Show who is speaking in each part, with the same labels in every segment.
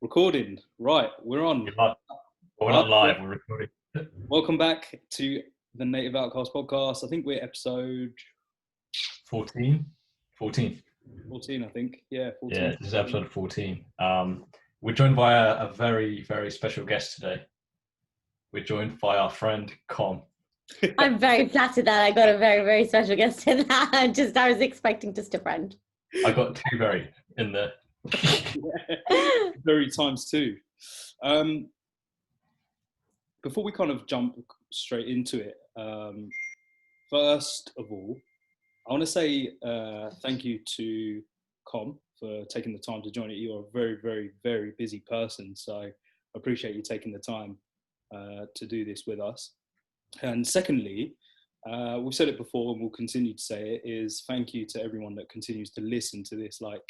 Speaker 1: Recording. Right, we're on.
Speaker 2: We're not, we're
Speaker 1: Uh,
Speaker 2: not live, we're recording.
Speaker 1: Welcome back to the Native Outcast podcast. I think we're episode
Speaker 2: 14? 14.
Speaker 1: 14, I think. Yeah, 14.
Speaker 2: Yeah, this is episode 14. We're joined by a very, very special guest today. We're joined by our friend, Com.
Speaker 3: I'm very flattered that I got a very, very special guest in that. I was expecting just a friend.
Speaker 2: I got two very in there.
Speaker 1: Very times two. Before we kind of jump straight into it, first of all, I want to say thank you to Com for taking the time to join it. You're a very, very, very busy person, so I appreciate you taking the time to do this with us. And secondly, we've said it before and we'll continue to say it, is thank you to everyone that continues to listen to this. Like,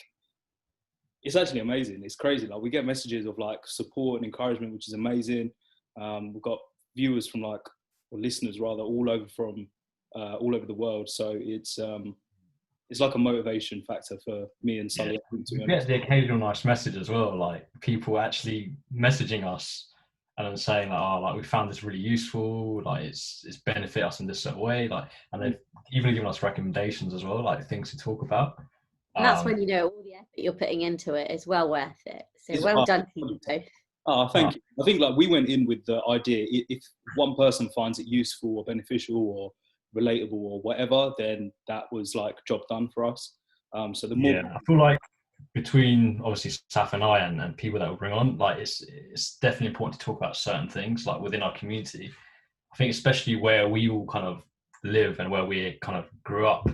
Speaker 1: it's actually amazing. It's crazy. Like, we get messages of like support and encouragement, which is amazing. We've got viewers from or listeners rather, all over the world. So it's like a motivation factor for me and Sully.
Speaker 2: Yeah. We get the occasional nice message as well, like people actually messaging us and then saying we found this really useful, like it's benefit us in this certain way, and they've even given us recommendations as well, like things to talk about.
Speaker 3: And that's when you know all the effort you're putting into it is well worth it. So well done to you both.
Speaker 1: Oh, thank you. I think we went in with the idea, if one person finds it useful or beneficial or relatable or whatever, then that was like job done for us. So the more
Speaker 2: I feel like between obviously Saf and I and people that will bring on, like it's definitely important to talk about certain things like within our community. I think especially where we all kind of live and where we kind of grew up,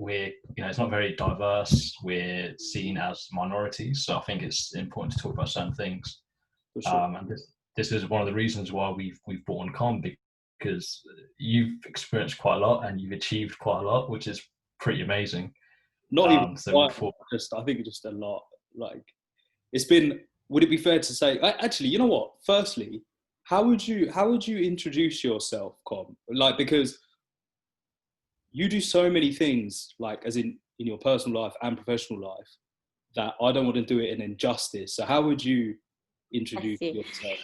Speaker 2: we're it's not very diverse. We're seen as minorities, so I think it's important to talk about certain things.
Speaker 1: For sure.
Speaker 2: And this is one of the reasons why we've brought on Com, because you've experienced quite a lot and you've achieved quite a lot, which is pretty amazing.
Speaker 1: Not even I think just a lot. Like, it's been. Would it be fair to say? Actually, you know what? Firstly, how would you introduce yourself, Com? Like, because you do so many things, like as in your personal life and professional life, that I don't want to do it an injustice. So how would you introduce yourself?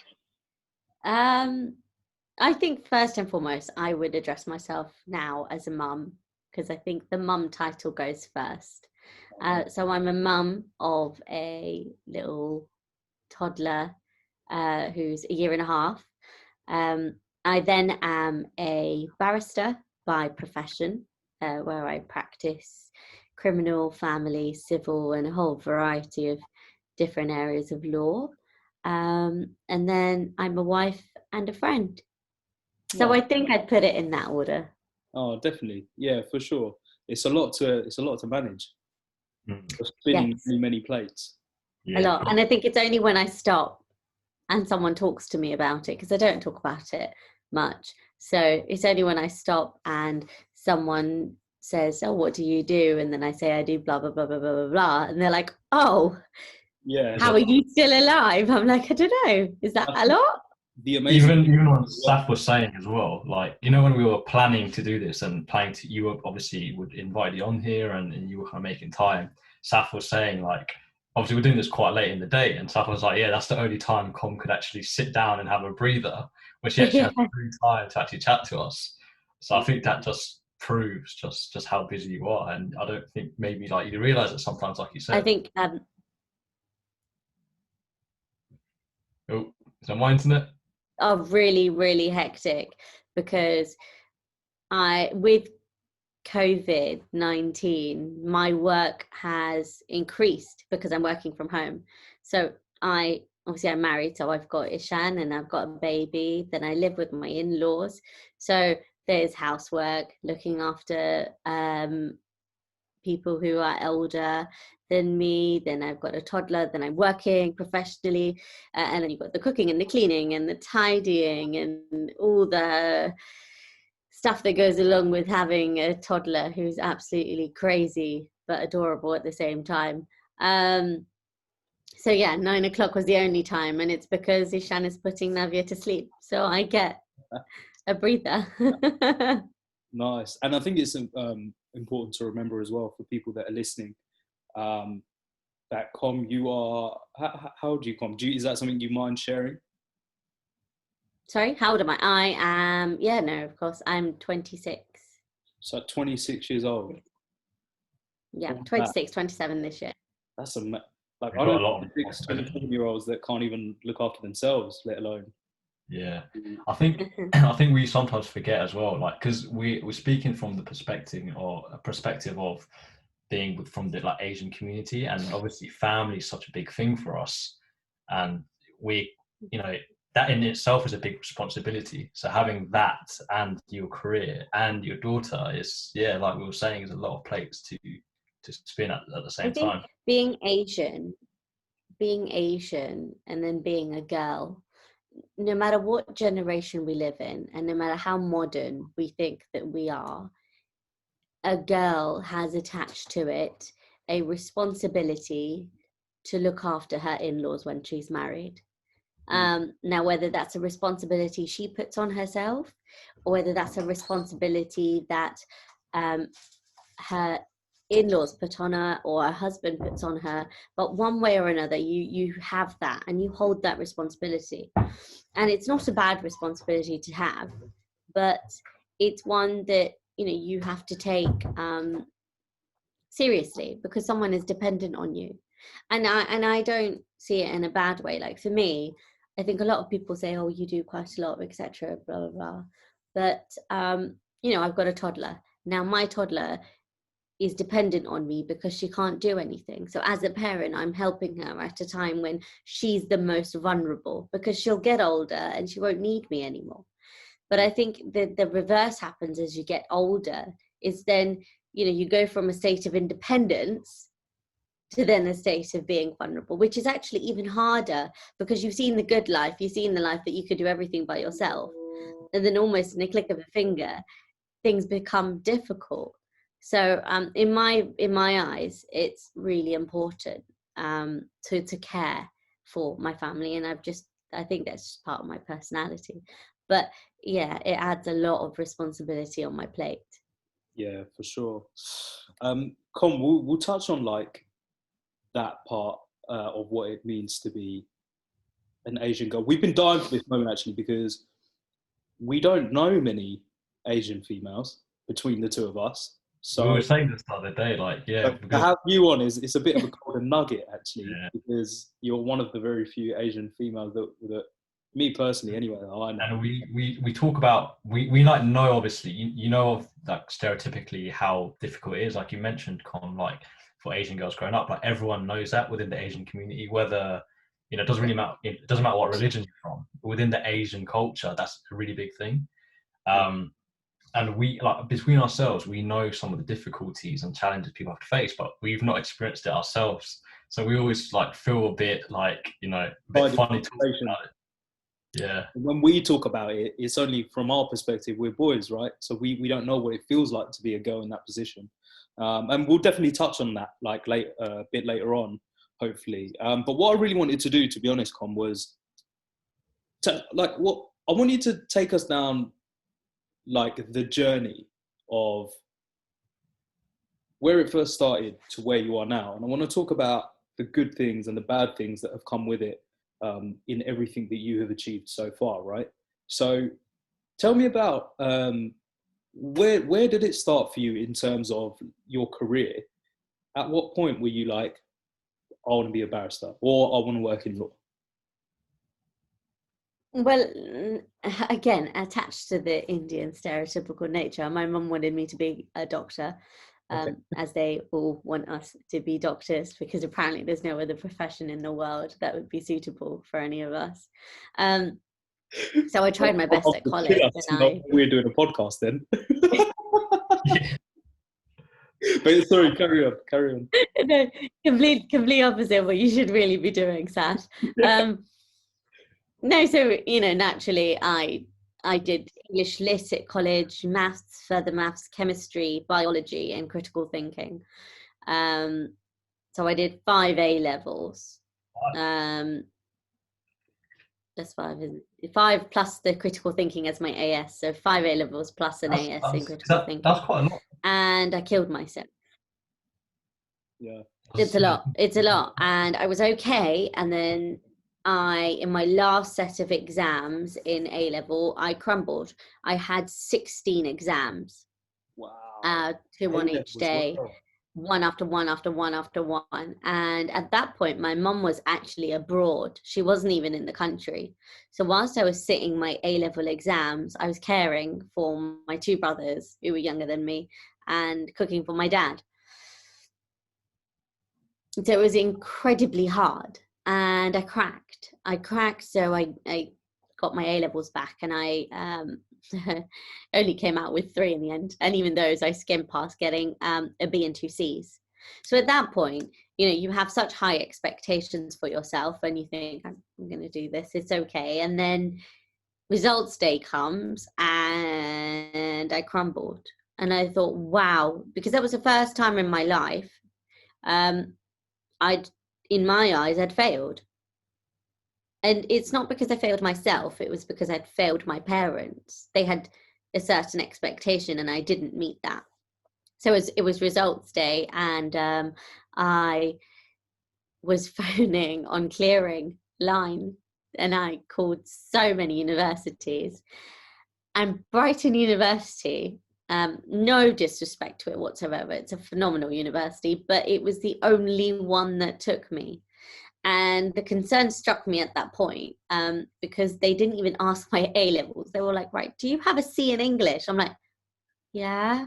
Speaker 3: I think first and foremost, I would address myself now as a mum, because I think the mum title goes first. So I'm a mum of a little toddler who's a year and a half. I then am a barrister by profession, where I practice criminal, family, civil, and a whole variety of different areas of law. And then I'm a wife and a friend. So I think I'd put it in that order.
Speaker 1: Oh, definitely. Yeah, for sure. It's a lot to manage. Spinning many plates.
Speaker 3: Yeah. A lot. And I think it's only when I stop and someone talks to me about it, because I don't talk about it much. So it's only when I stop and someone says, "Oh, what do you do?" And then I say, "I do blah, blah, blah, blah, blah, blah, blah." And they're like, "Oh,
Speaker 1: yeah.
Speaker 3: How are you still alive?" I'm like, I don't know. Is that a lot?
Speaker 2: Even what Saf was saying as well, like, when we were planning to do this and you were obviously would invite you on here and you were kind of making time. Saf was saying, like, obviously we're doing this quite late in the day, and Saf was like, yeah, that's the only time Com could actually sit down and have a breather, when she actually has free time to actually chat to us. So I think that just proves just how busy you are, and I don't think maybe you realise it sometimes, like you said.
Speaker 3: I think
Speaker 2: oh, is that my internet?
Speaker 3: Oh, really, really hectic, because with COVID-19, my work has increased because I'm working from home. So I'm married, so I've got Ishan and I've got a baby. Then I live with my in-laws. So there's housework, looking after people who are elder than me. Then I've got a toddler. Then I'm working professionally. And then you've got the cooking and the cleaning and the tidying and all the stuff that goes along with having a toddler who's absolutely crazy but adorable at the same time. So yeah, 9 o'clock was the only time, and it's because Ishan is putting Navya to sleep, so I get a breather.
Speaker 1: Nice. And I think it's important to remember as well, for people that are listening, that Com, you are, how old are you, Com? Is that something you mind sharing?
Speaker 3: Sorry, how old am I? I am, yeah, no, of course, I'm 26.
Speaker 1: So 26 years old.
Speaker 3: Yeah, 26, 27 this year.
Speaker 1: That's like,
Speaker 2: We've
Speaker 1: I
Speaker 2: got
Speaker 1: know
Speaker 2: a lot of
Speaker 1: 26, 27-year-olds that can't even look after themselves, let alone.
Speaker 2: Yeah, I think we sometimes forget as well, like, because we're speaking from the perspective of being from the like Asian community, and obviously family is such a big thing for us, and we, you know, that in itself is a big responsibility. So having that and your career and your daughter is, yeah, like we were saying, is a lot of plates to spin at the same
Speaker 3: I think
Speaker 2: time.
Speaker 3: being Asian and then being a girl, no matter what generation we live in and no matter how modern we think that we are, a girl has attached to it a responsibility to look after her in-laws when she's married. Now, whether that's a responsibility she puts on herself or whether that's a responsibility that her in-laws put on her or her husband puts on her, but one way or another you have that and you hold that responsibility, and it's not a bad responsibility to have, but it's one that you have to take seriously because someone is dependent on you. And I don't see it in a bad way. Like for me, I think a lot of people say, oh, you do quite a lot, etc., blah blah blah, but I've got a toddler now. My toddler is dependent on me because she can't do anything. So as a parent, I'm helping her at a time when she's the most vulnerable, because she'll get older and she won't need me anymore. But I think the reverse happens as you get older, is then, you go from a state of independence to then a state of being vulnerable, which is actually even harder because you've seen the good life, you've seen the life that you could do everything by yourself. And then almost in a click of a finger, things become difficult. So in my eyes, it's really important to care for my family, and I think that's just part of my personality. But yeah, it adds a lot of responsibility on my plate.
Speaker 1: Yeah, for sure. Com, we'll touch on like that part of what it means to be an Asian girl. We've been dying for this moment actually because we don't know many Asian females between the two of us.
Speaker 2: We
Speaker 1: So
Speaker 2: were saying this the other day, like, yeah,
Speaker 1: to
Speaker 2: because
Speaker 1: have you on is it's a bit of a golden nugget actually,
Speaker 2: yeah.
Speaker 1: because you're one of the very few Asian females that me personally anyway that I know.
Speaker 2: And we talk about, we like know, obviously you know of like stereotypically how difficult it is, like you mentioned, Con, like for Asian girls growing up, like everyone knows that within the Asian community, whether it doesn't really matter, it doesn't matter what religion you're from, but within the Asian culture that's a really big thing. And we, like, between ourselves, we know some of the difficulties and challenges people have to face, but we've not experienced it ourselves, so we always like feel a bit like, a bit funny talking about it. Yeah.
Speaker 1: When we talk about it, it's only from our perspective. We're boys, right? So we don't know what it feels like to be a girl in that position. And we'll definitely touch on that like a bit later on, hopefully. But what I really wanted to do, to be honest, Com, was what I want you to take us down, like the journey of where it first started to where you are now. And I want to talk about the good things and the bad things that have come with it. In everything that you have achieved so far, right? So tell me about where did it start for you in terms of your career? At what point were you like, I want to be a barrister or I want to work in law?
Speaker 3: Well, again, attached to the Indian stereotypical nature, my mum wanted me to be a doctor, as they all want us to be doctors, because apparently there's no other profession in the world that would be suitable for any of us. So I tried my best at college.
Speaker 1: We're doing a podcast then. But sorry, carry on.
Speaker 3: No, complete opposite what you should really be doing, Sash. No, so naturally I did English Lit at college, maths, further maths, chemistry, biology, and critical thinking. So I did 5 A levels. That's 5, isn't it? 5 plus the critical thinking as my AS. So 5 A levels plus an AS in critical thinking.
Speaker 2: That's quite a lot.
Speaker 3: And I killed myself.
Speaker 1: Yeah.
Speaker 3: It's a lot. It's a lot. And I was okay. And then in my last set of exams in A level, I crumbled. I had 16 exams,
Speaker 1: Wow.
Speaker 3: 2 on
Speaker 1: A-level
Speaker 3: each
Speaker 1: as
Speaker 3: day,
Speaker 1: well.
Speaker 3: one after one after one after one. And at that point, my mum was actually abroad. She wasn't even in the country. So whilst I was sitting my A level exams, I was caring for my 2 brothers who were younger than me and cooking for my dad. So it was incredibly hard, and I cracked, so I got my A levels back, and I only came out with 3 in the end, and even those I skimmed past getting a B and 2 C's. So at that point, you have such high expectations for yourself, and you think, I'm going to do this, it's okay. And then results day comes and I crumbled, and I thought, wow, because that was the first time in my life in my eyes, I'd failed. And it's not because I failed myself, it was because I'd failed my parents. They had a certain expectation and I didn't meet that. So it was results day, and I was phoning on clearing line, and I called so many universities. And Brighton University, no disrespect to it whatsoever, it's a phenomenal university, but it was the only one that took me. And the concern struck me at that point, because they didn't even ask my A levels. They were like, right, do you have a C in English? I'm like, yeah.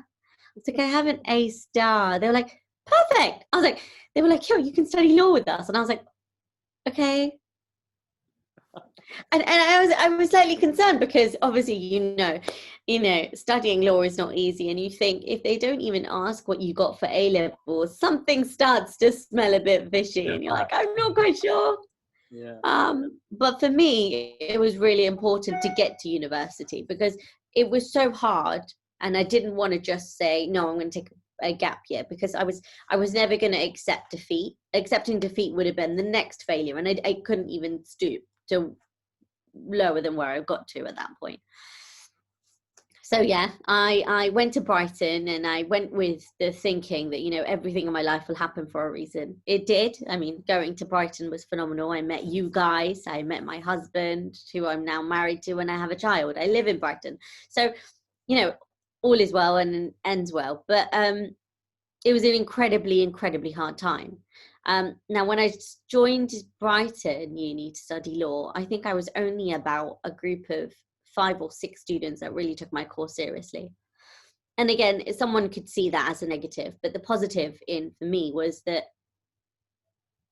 Speaker 3: It's like, I have an A star. They were like, perfect. I was like, they were like, yo, you can study law with us. And I was like, okay. And I was slightly concerned because obviously, studying law is not easy. And you think if they don't even ask what you got for A levels, something starts to smell a bit fishy. And you're like, I'm not quite sure.
Speaker 1: Yeah.
Speaker 3: But for me, it was really important to get to university because it was so hard. And I didn't want to just say, no, I'm going to take a gap year, because I was never going to accept defeat. Accepting defeat would have been the next failure. And I couldn't even stoop to lower than where I got to at that point. So yeah, I went to Brighton, and I went with the thinking that, everything in my life will happen for a reason. It did. I mean, going to Brighton was phenomenal. I met you guys. I met my husband, who I'm now married to, and I have a child. I live in Brighton. So, all is well and ends well. But it was an incredibly, incredibly hard time. Now, when I joined Brighton Uni to study law, I think I was only about a group of 5 or 6 students that really took my course seriously. And again, someone could see that as a negative, but the positive for me was that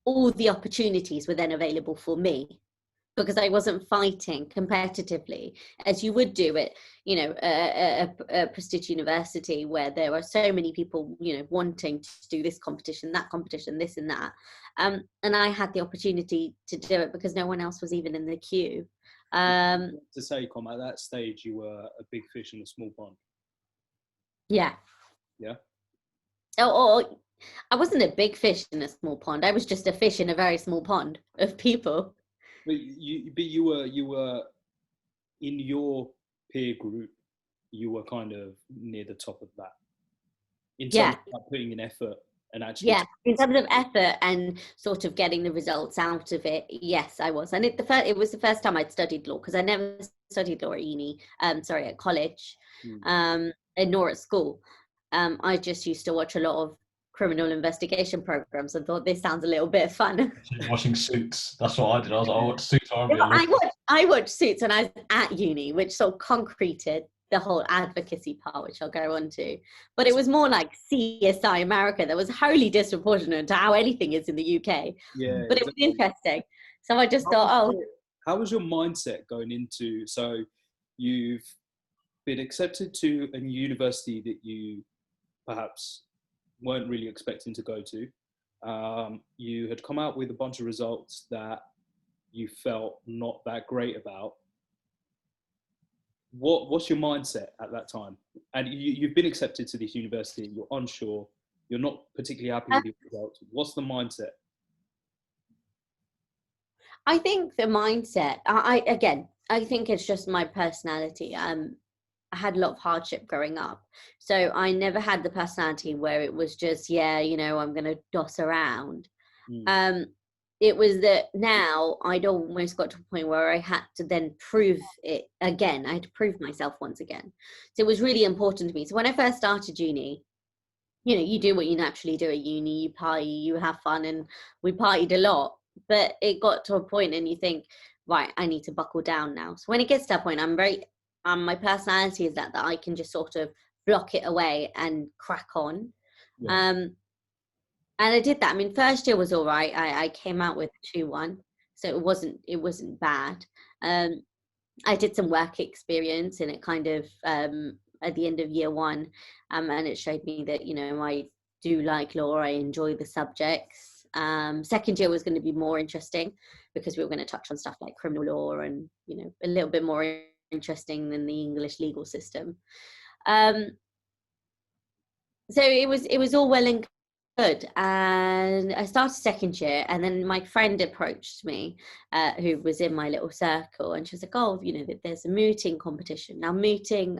Speaker 3: all the opportunities were then available for me, because I wasn't fighting competitively as you would do at, a prestigious university where there are so many people, wanting to do this competition, that competition, this and that. And I had the opportunity to do it because no one else was even in the queue.
Speaker 1: To say, Komal, at that stage, you were a big fish in a small pond.
Speaker 3: Yeah.
Speaker 1: Yeah.
Speaker 3: Oh, I wasn't a big fish in a small pond. I was just a fish in a very small pond of people.
Speaker 1: But you were in your peer group, you were kind of near the top of that. In terms of putting in effort and actually.
Speaker 3: Yeah, in terms of effort and sort of getting the results out of it, yes, I was. And it was the first time I'd studied law, because I never studied law at college, and nor at school. I just used to watch a lot of criminal investigation programs and thought, this sounds a little bit fun.
Speaker 2: Watching Suits. That's what I did. I was like, I watched Suits.
Speaker 3: I watched Suits when I was at uni, which sort of concreted the whole advocacy part, which I'll go on to. But it was more like CSI America that was wholly disproportionate to how anything is in the UK.
Speaker 1: Yeah,
Speaker 3: but exactly. It was interesting. So I just thought,
Speaker 1: how was your mindset going into, so you've been accepted to a university that you perhaps weren't really expecting to go to. You had come out with a bunch of results that you felt not that great about. What's your mindset at that time? And you've been accepted to this university, you're unsure, you're not particularly happy with your results. What's the mindset?
Speaker 3: I think the mindset, I think it's just my personality. I had a lot of hardship growing up. So I never had the personality where it was just, yeah, you know, I'm going to doss around. It was that now I'd almost got to a point where I had to then prove it again. I had to prove myself once again. So it was really important to me. So when I first started uni, you know, you do what you naturally do at uni, you party, you have fun, and we partied a lot. But it got to a point and you think, right, I need to buckle down now. So when it gets to that point, I'm very, my personality is that I can just sort of block it away and crack on. Yeah. And I did that. I mean, first year was all right. I came out with 2-1, so it wasn't bad. I did some work experience, and it kind of at the end of year 1, and it showed me that, you know, I do like law. I enjoy the subjects. Second year was going to be more interesting because we were going to touch on stuff like criminal law and, you know, a little bit more interesting than the English legal system. So it was all well and good, and I started second year, and then my friend approached me, who was in my little circle, and she was like, oh, you know, there's a mooting competition. Now mooting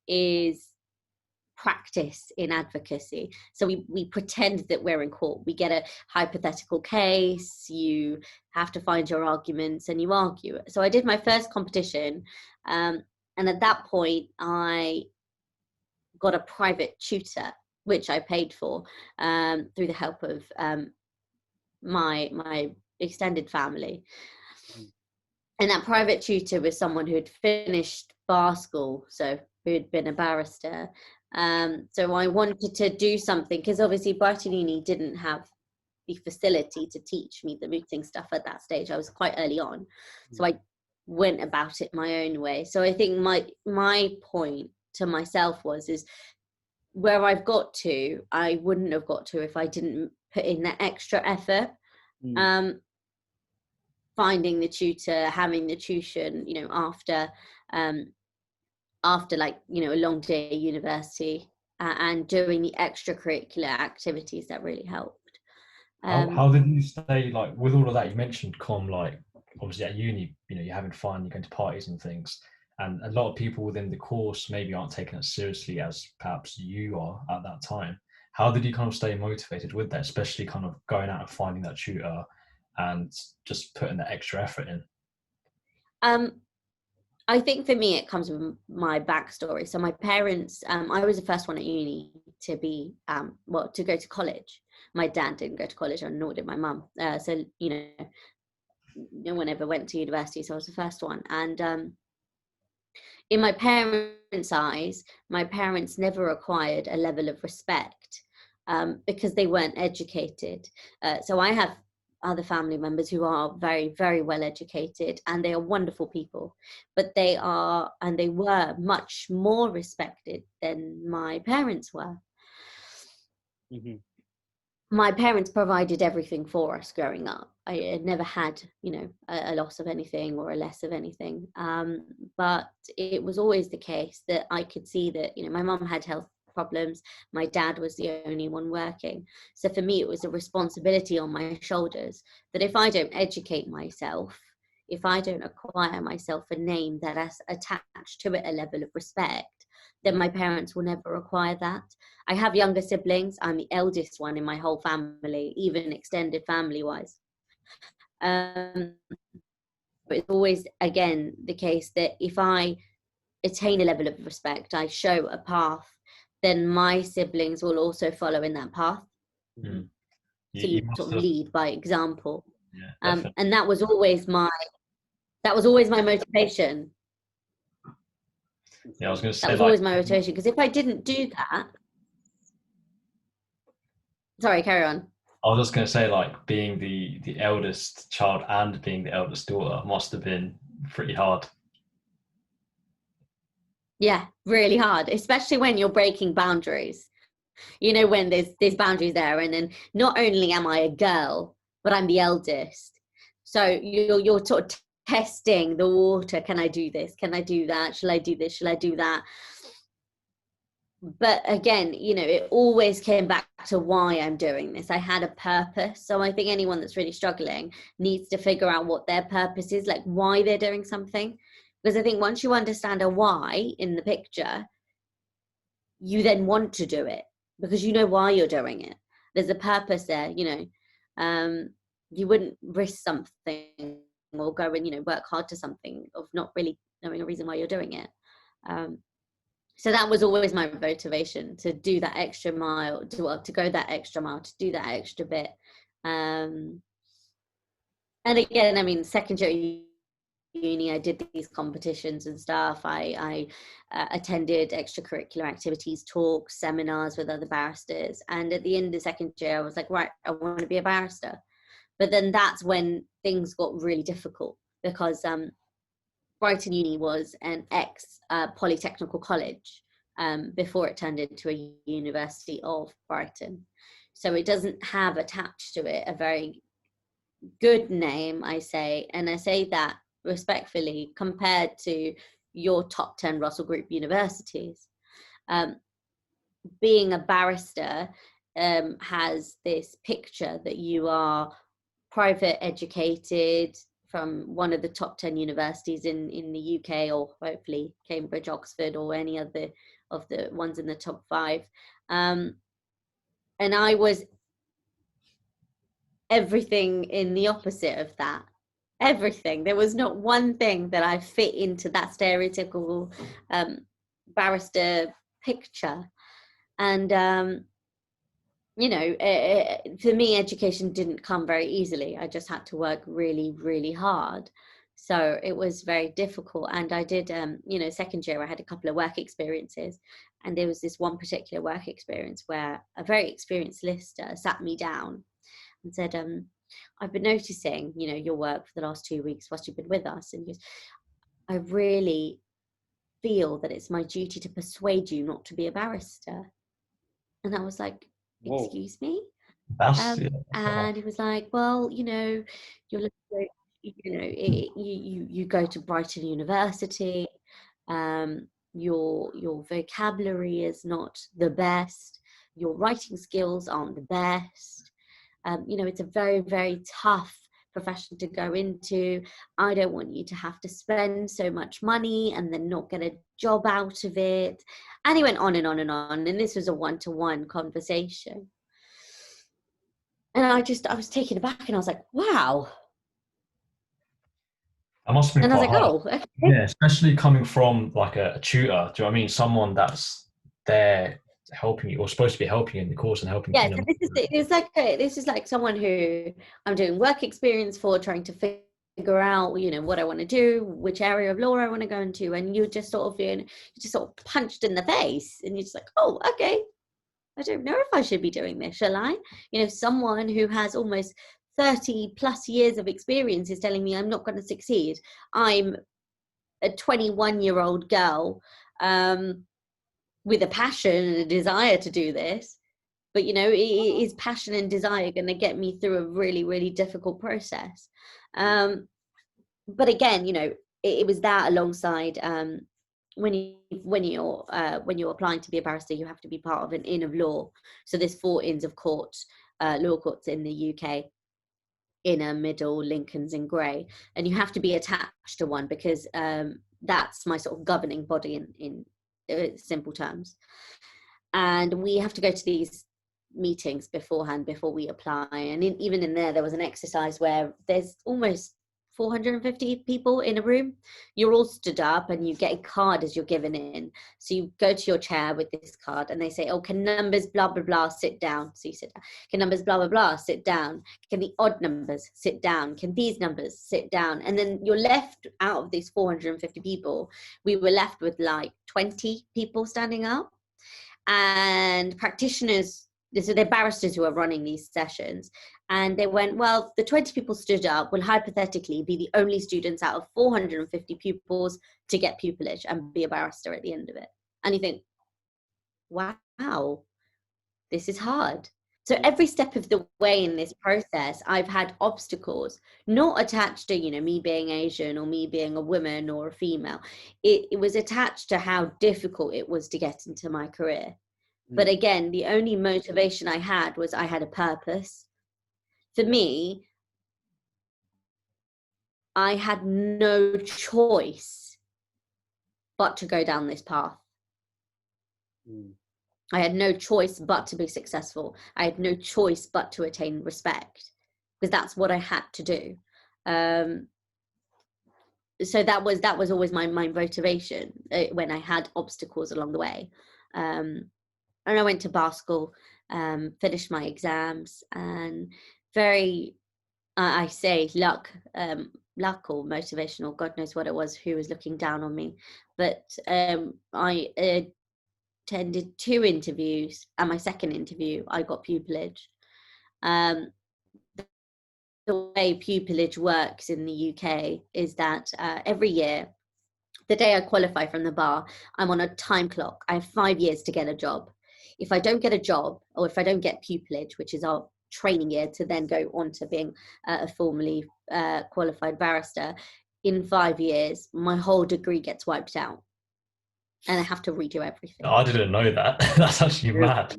Speaker 3: is practice in advocacy. So we pretend that we're in court. We get a hypothetical case, you have to find your arguments, and you argue. So I did my first competition, and at that point I got a private tutor, which I paid for through the help of my extended family. And that private tutor was someone who had finished bar school, so who had been a barrister. So I wanted to do something, because obviously Brighton Uni didn't have the facility to teach me the mooting stuff at that stage. I was quite early on. So I went about it my own way. So I think my point to myself is where I've got to, I wouldn't have got to if I didn't put in that extra effort. Finding the tutor, having the tuition, you know, after like, you know, a long day at university, and doing the extracurricular activities that really helped.
Speaker 2: How did you stay, like, with all of that? You mentioned like obviously at uni, you know, you're having fun, you're going to parties and things, and a lot of people within the course maybe aren't taking it seriously as perhaps you are at that time. How did you kind of stay motivated with that, especially kind of going out and finding that tutor and just putting the extra effort in?
Speaker 3: I think for me it comes with my backstory. So my parents, I was the first one at uni to be to go to college. My dad didn't go to college, and nor did my mum. So, you know, no one ever went to university, so I was the first one. And in my parents' eyes, my parents never acquired a level of respect because they weren't educated. So I have other family members who are very, very well educated, and they are wonderful people, but they were much more respected than my parents were. My parents provided everything for us growing up. I had never had, you know, a loss of anything or a less of anything. But it was always the case that I could see that, you know, my mum had health problems. My dad was the only one working. So for me, it was a responsibility on my shoulders that if I don't educate myself, if I don't acquire myself a name that has attached to it a level of respect, then my parents will never acquire that. I have younger siblings. I'm the eldest one in my whole family, even extended family-wise. But it's always, again, the case that if I attain a level of respect, I show a path, then my siblings will also follow in that path. So you sort of lead by example. And that was always my motivation.
Speaker 2: Yeah, I was going to say
Speaker 3: that was always my motivation, because if I didn't do that, sorry, carry on.
Speaker 2: I was just going to say, like, being the eldest child and being the eldest daughter must have been pretty hard.
Speaker 3: Yeah, really hard, especially when you're breaking boundaries. You know, when there's boundaries there, and then not only am I a girl, but I'm the eldest. So you're sort of testing the water. Can I do this? Can I do that? Shall I do this? Shall I do that? But again, you know, it always came back to why I'm doing this. I had a purpose. So I think anyone that's really struggling needs to figure out what their purpose is, like why they're doing something. Because I think once you understand a why in the picture, you then want to do it because you know why you're doing it. There's a purpose there, you know. You wouldn't risk something or go and, you know, work hard to something of not really knowing a reason why you're doing it. So that was always my motivation, to do that extra mile, to go that extra mile, to do that extra bit. And again, I mean, second year uni, I did these competitions and stuff. I attended extracurricular activities, talks, seminars with other barristers. And at the end of the second year, I was like, right, I want to be a barrister. But then that's when things got really difficult, because Brighton Uni was an polytechnical college before it turned into a University of Brighton. So it doesn't have attached to it a very good name, I say. And I say that respectfully, compared to your top 10 Russell Group universities. Being a barrister has this picture that you are private educated from one of the top 10 universities in the UK, or hopefully Cambridge, Oxford, or any other of the ones in the top 5. And I was everything in the opposite of that. Everything. There was not one thing that I fit into that stereotypical barrister picture. And you know, for me, education didn't come very easily. I just had to work really, really hard. So it was very difficult. And I did, you know, second year, I had a couple of work experiences. And there was this one particular work experience where a very experienced solicitor sat me down and said, I've been noticing, you know, your work for the last 2 weeks whilst you've been with us. And I really feel that it's my duty to persuade you not to be a barrister. And I was like, excuse me? And he was like, well, you know, you're, you know, you go to Brighton University, your vocabulary is not the best, your writing skills aren't the best. You know, it's a very, very tough profession to go into. I don't want you to have to spend so much money and then not get a job out of it. And he went on and on and on. And this was a one-to-one conversation. And I was taken aback, and I was like, wow.
Speaker 2: That must have been
Speaker 3: and I was
Speaker 2: quite
Speaker 3: like,
Speaker 2: hard.
Speaker 3: oh, okay.
Speaker 2: Yeah, especially coming from like a tutor. Do you know what I mean? Someone that's there helping you, or supposed to be helping you in the course and helping.
Speaker 3: Yeah,
Speaker 2: You know,
Speaker 3: so this is like someone who I'm doing work experience for, trying to figure out, you know, what I want to do, which area of law I want to go into, and you just sort of, you know, you just sort of punched in the face, and you're just like, oh, okay, I don't know if I should be doing this, shall I? You know, someone who has almost 30 plus years of experience is telling me I'm not going to succeed. I'm a 21-year-old girl with a passion and a desire to do this. But, you know, is passion and desire going to get me through a really, really difficult process? But again, you know, it was that alongside when you're applying to be a barrister, you have to be part of an inn of law. So there's 4 inns of court, law courts in the UK: Inner, Middle, Lincoln's, and Grey, and you have to be attached to one, because that's my sort of governing body in simple terms. And we have to go to these meetings beforehand before we apply, and even in there was an exercise where there's almost 450 people in a room. You're all stood up and you get a card as you're given in. So you go to your chair with this card and they say, oh, can numbers blah, blah, blah sit down? So you sit down. Can numbers blah, blah, blah sit down? Can the odd numbers sit down? Can these numbers sit down? And then you're left, out of these 450 people, we were left with like 20 people standing up. And practitioners, so they're barristers who are running these sessions, and they went, well, the 20 people stood up will hypothetically be the only students out of 450 pupils to get pupillage and be a barrister at the end of it. And you think, wow, this is hard. So every step of the way in this process, I've had obstacles, not attached to, you know, me being Asian or me being a woman or a female. It was attached to how difficult it was to get into my career. But again, the only motivation I had was I had a purpose. For me, I had no choice but to go down this path.
Speaker 1: Mm.
Speaker 3: I had no choice but to be successful. I had no choice but to attain respect, because that's what I had to do. So that was always my motivation when I had obstacles along the way. And I went to bar school, finished my exams, and very, I say luck or motivational, God knows what it was, who was looking down on me. But I attended 2 interviews, and my second interview, I got pupillage. The way pupillage works in the UK is that every year, the day I qualify from the bar, I'm on a time clock. I have 5 years to get a job. If I don't get a job, or if I don't get pupillage, which is our training year to then go on to being a formally qualified barrister, in 5 years, my whole degree gets wiped out. And I have to redo everything.
Speaker 2: I didn't know that. That's actually mad.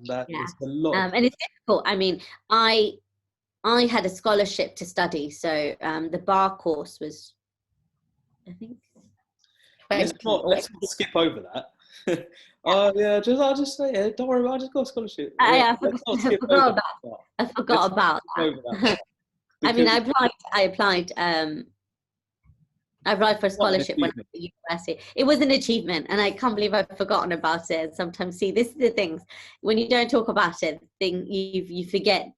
Speaker 1: That
Speaker 3: Yeah.
Speaker 1: is a lot.
Speaker 3: And it's difficult. I mean, I had a scholarship to study, so the bar course was, I think, 20.
Speaker 1: Let's not skip over that. Oh yeah, I'll just say it. Don't worry, I just got a scholarship.
Speaker 3: I
Speaker 1: Let's
Speaker 3: I forgot about that. I mean, I applied for a scholarship when I was at university. It was an achievement, and I can't believe I've forgotten about it. Sometimes, see, this is the things, when you don't talk about it, you forget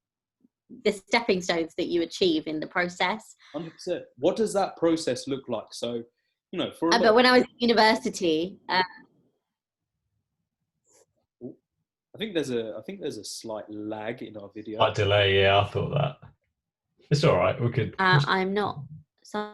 Speaker 3: the stepping stones that you achieve in the process.
Speaker 1: 100%. What does that process look like? So, you know,
Speaker 3: but when I was at university,
Speaker 1: I think there's a slight lag in our video.
Speaker 2: Slight delay, yeah, I thought that. It's all right. We could.
Speaker 3: I'm not. So,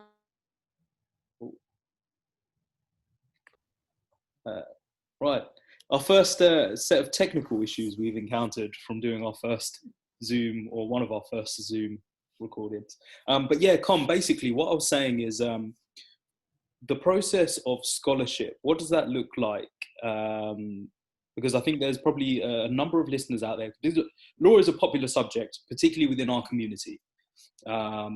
Speaker 1: right. Our first set of technical issues we've encountered from doing our first Zoom, or one of our first Zoom recordings. But yeah, basically what I was saying is the process of scholarship, what does that look like? Because I think there's probably a number of listeners out there. Law is a popular subject, particularly within our community. That's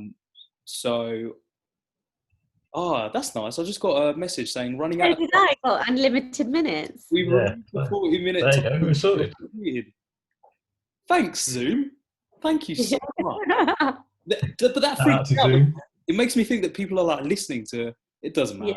Speaker 1: nice. I just got a message saying running out of time.
Speaker 3: I got unlimited minutes.
Speaker 1: We were 40 minutes.
Speaker 2: There you go, we're sorted.
Speaker 1: Thanks, Zoom. Thank you so much. But that freaks me out.
Speaker 2: Zoom.
Speaker 1: It makes me think that people are like listening to. It doesn't matter.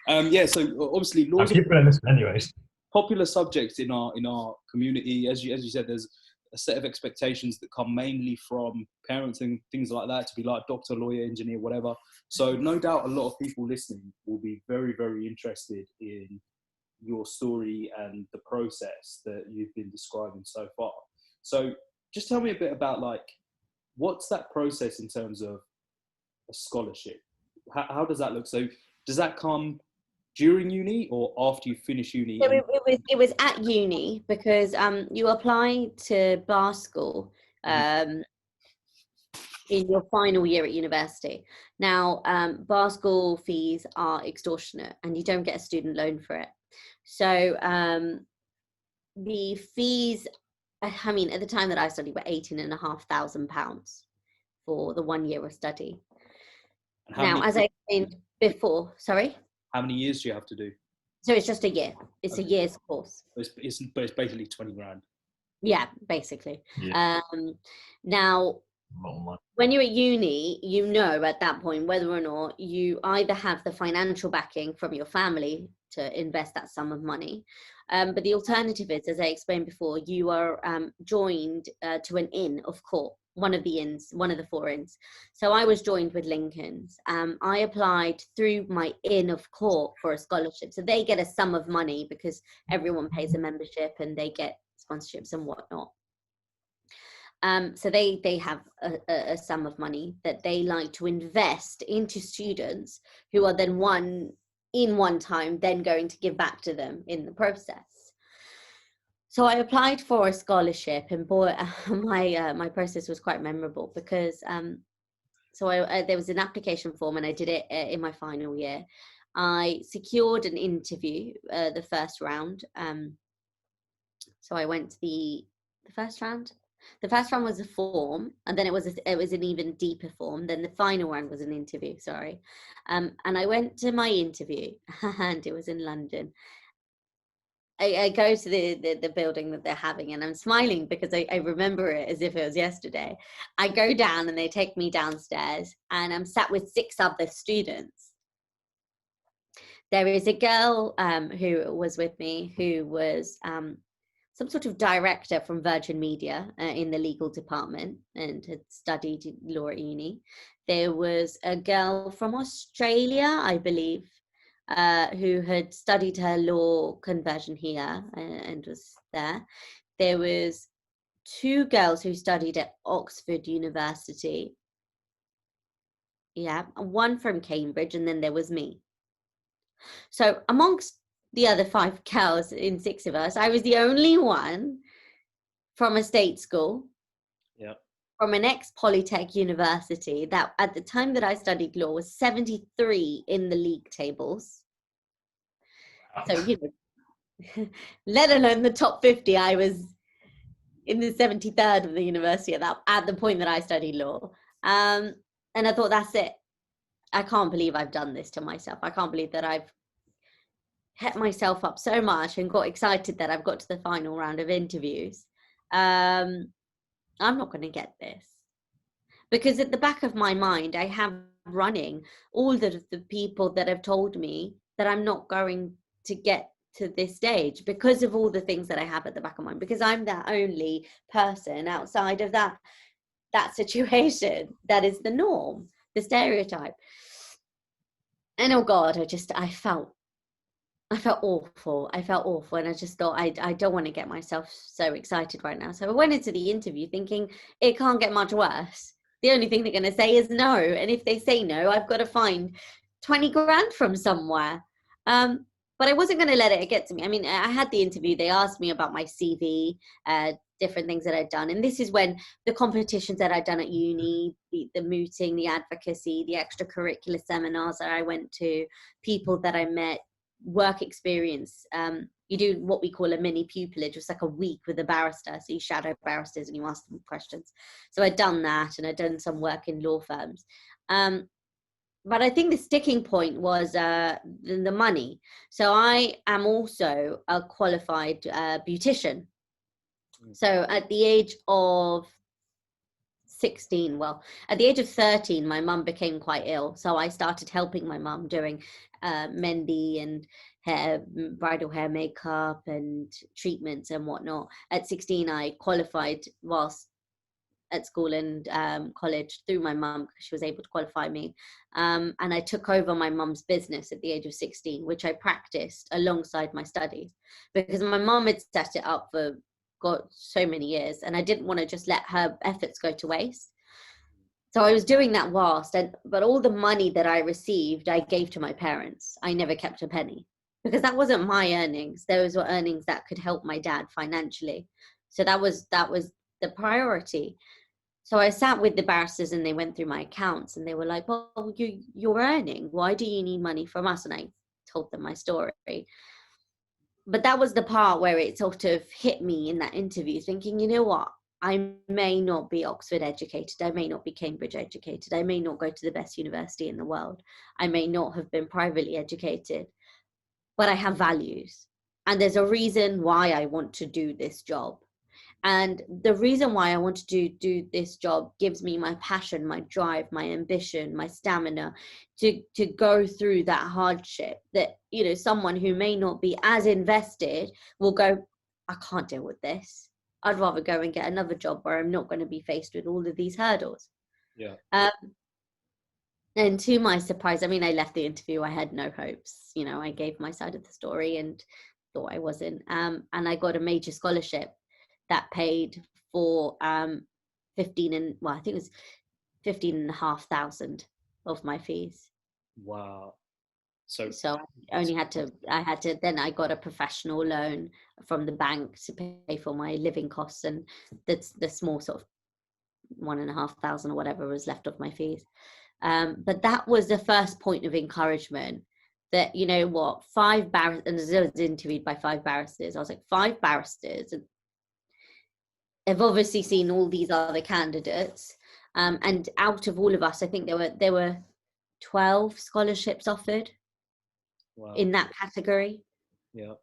Speaker 1: Yeah. So obviously, laws
Speaker 2: I'll keep playing this anyways.
Speaker 1: Popular subject in our community. As you said, there's a set of expectations that come mainly from parents and things like that, to be like doctor, lawyer, engineer, whatever. So no doubt a lot of people listening will be very, very interested in your story and the process that you've been describing so far. So just tell me a bit about, like, what's that process in terms of a scholarship? How does that look? So does that come during uni or after you finish uni?
Speaker 3: So it was at uni, because you apply to bar school in your final year at university. Now, bar school fees are extortionate, and you don't get a student loan for it. So the fees, I mean, at the time that I studied, were £18,500 for the 1 year of study. Now, as I explained before, sorry?
Speaker 1: How many years do you have to do?
Speaker 3: So it's just a year. It's a year's course.
Speaker 1: But it's basically 20 grand.
Speaker 3: Yeah, basically.
Speaker 2: Yeah.
Speaker 3: Now, when you're at uni, you know at that point whether or not you either have the financial backing from your family to invest that sum of money, but the alternative is, as I explained before, you are joined to an inn of court, one of the 4 inns. So I was joined with Lincoln's. I applied through my inn of court for a scholarship. So they get a sum of money because everyone pays a membership and they get sponsorships and whatnot. So they have a sum of money that they like to invest into students who are then one time then going to give back to them in the process. So I applied for a scholarship, and boy, my process was quite memorable, because there was an application form, and I did it in my final year. I secured an interview, the first round. So I went to the first round. The first round was a form, and then it was an even deeper form. Then the final round was an interview. Sorry, and I went to my interview, and it was in London. I go to the building that they're having, and I'm smiling because I remember it as if it was yesterday. I go down, and they take me downstairs, and I'm sat with 6 other students. There is a girl who was with me who was some sort of director from Virgin Media in the legal department and had studied law at uni. There was a girl from Australia, I believe, who had studied her law conversion here and was there. There was 2 girls who studied at Oxford University. Yeah, one from Cambridge, and then there was me. So amongst the other 5 girls in 6 of us, I was the only one from a state school, from an ex-Polytech university that at the time that I studied law was 73 in the league tables. So, you know, let alone the top 50, I was in the 73rd of the university at the point that I studied law. And I thought, that's it. I can't believe I've done this to myself. I can't believe that I've set myself up so much and got excited that I've got to the final round of interviews. I'm not going to get this. Because at the back of my mind, I have running all the people that have told me that I'm not going to get to this stage because of all the things that I have at the back of my mind, because I'm the only person outside of that situation that is the norm, the stereotype. And oh God, I felt awful. I felt awful. And I just thought, I don't want to get myself so excited right now. So I went into the interview thinking it can't get much worse. The only thing they're going to say is no. And if they say no, I've got to find 20 grand from somewhere. But I wasn't going to let it get to me. I mean, I had the interview. They asked me about my CV, different things that I'd done. And this is when the competitions that I'd done at uni, the mooting, the advocacy, the extracurricular seminars that I went to, people that I met, work experience. You do what we call a mini pupillage. It's like a week with a barrister. So you shadow barristers and you ask them questions. So I'd done that, and I'd done some work in law firms. But I think the sticking point was the money. So I am also a qualified beautician. So at the age of 16, well, at the age of 13, my mum became quite ill. So I started helping my mum doing mehndi and bridal hair makeup and treatments and whatnot. At 16, I qualified whilst at school and college through my mum, because she was able to qualify me. And I took over my mum's business at the age of 16, which I practiced alongside my studies, because my mum had set it up for so many years, and I didn't want to just let her efforts go to waste. So I was doing that but all the money that I received, I gave to my parents. I never kept a penny, because that wasn't my earnings. Those were earnings that could help my dad financially. So that was the priority. So I sat with the barristers, and they went through my accounts, and they were like, well, you're earning. Why do you need money from us? And I told them my story. But that was the part where it sort of hit me in that interview, thinking, you know what? I may not be Oxford educated. I may not be Cambridge educated. I may not go to the best university in the world. I may not have been privately educated, but I have values. And there's a reason why I want to do this job. And the reason why I want to do this job gives me my passion, my drive, my ambition, my stamina to go through that hardship that, you know, someone who may not be as invested will go, I can't deal with this. I'd rather go and get another job where I'm not going to be faced with all of these hurdles.
Speaker 1: Yeah.
Speaker 3: And to my surprise, I mean, I left the interview, I had no hopes. You know, I gave my side of the story and thought I wasn't. And I got a major scholarship that paid for 15,500 of my fees.
Speaker 1: Wow.
Speaker 3: So I then I got a professional loan from the bank to pay for my living costs, and that's the small sort of 1,500 or whatever was left of my fees. But that was the first point of encouragement, that, you know what, 5 barristers, and I was interviewed by 5 barristers. I was like, 5 barristers, have obviously seen all these other candidates, and out of all of us, I think there were 12 scholarships offered in that category.
Speaker 1: Yeah.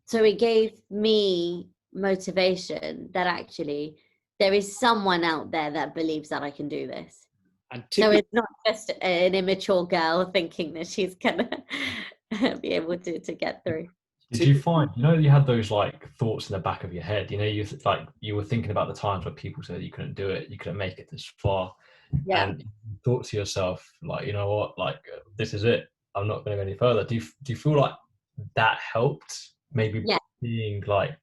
Speaker 3: So it gave me motivation that actually there is someone out there that believes that I can do this.
Speaker 1: And
Speaker 3: so it's not just an immature girl thinking that she's gonna be able to get through.
Speaker 2: Did you find, you had those like thoughts in the back of your head, you were thinking about the times where people said you couldn't do it, you couldn't make it this far, and you thought to yourself, like, you know what, like, this is it, I'm not going to go any further. Do you feel like that helped, maybe being like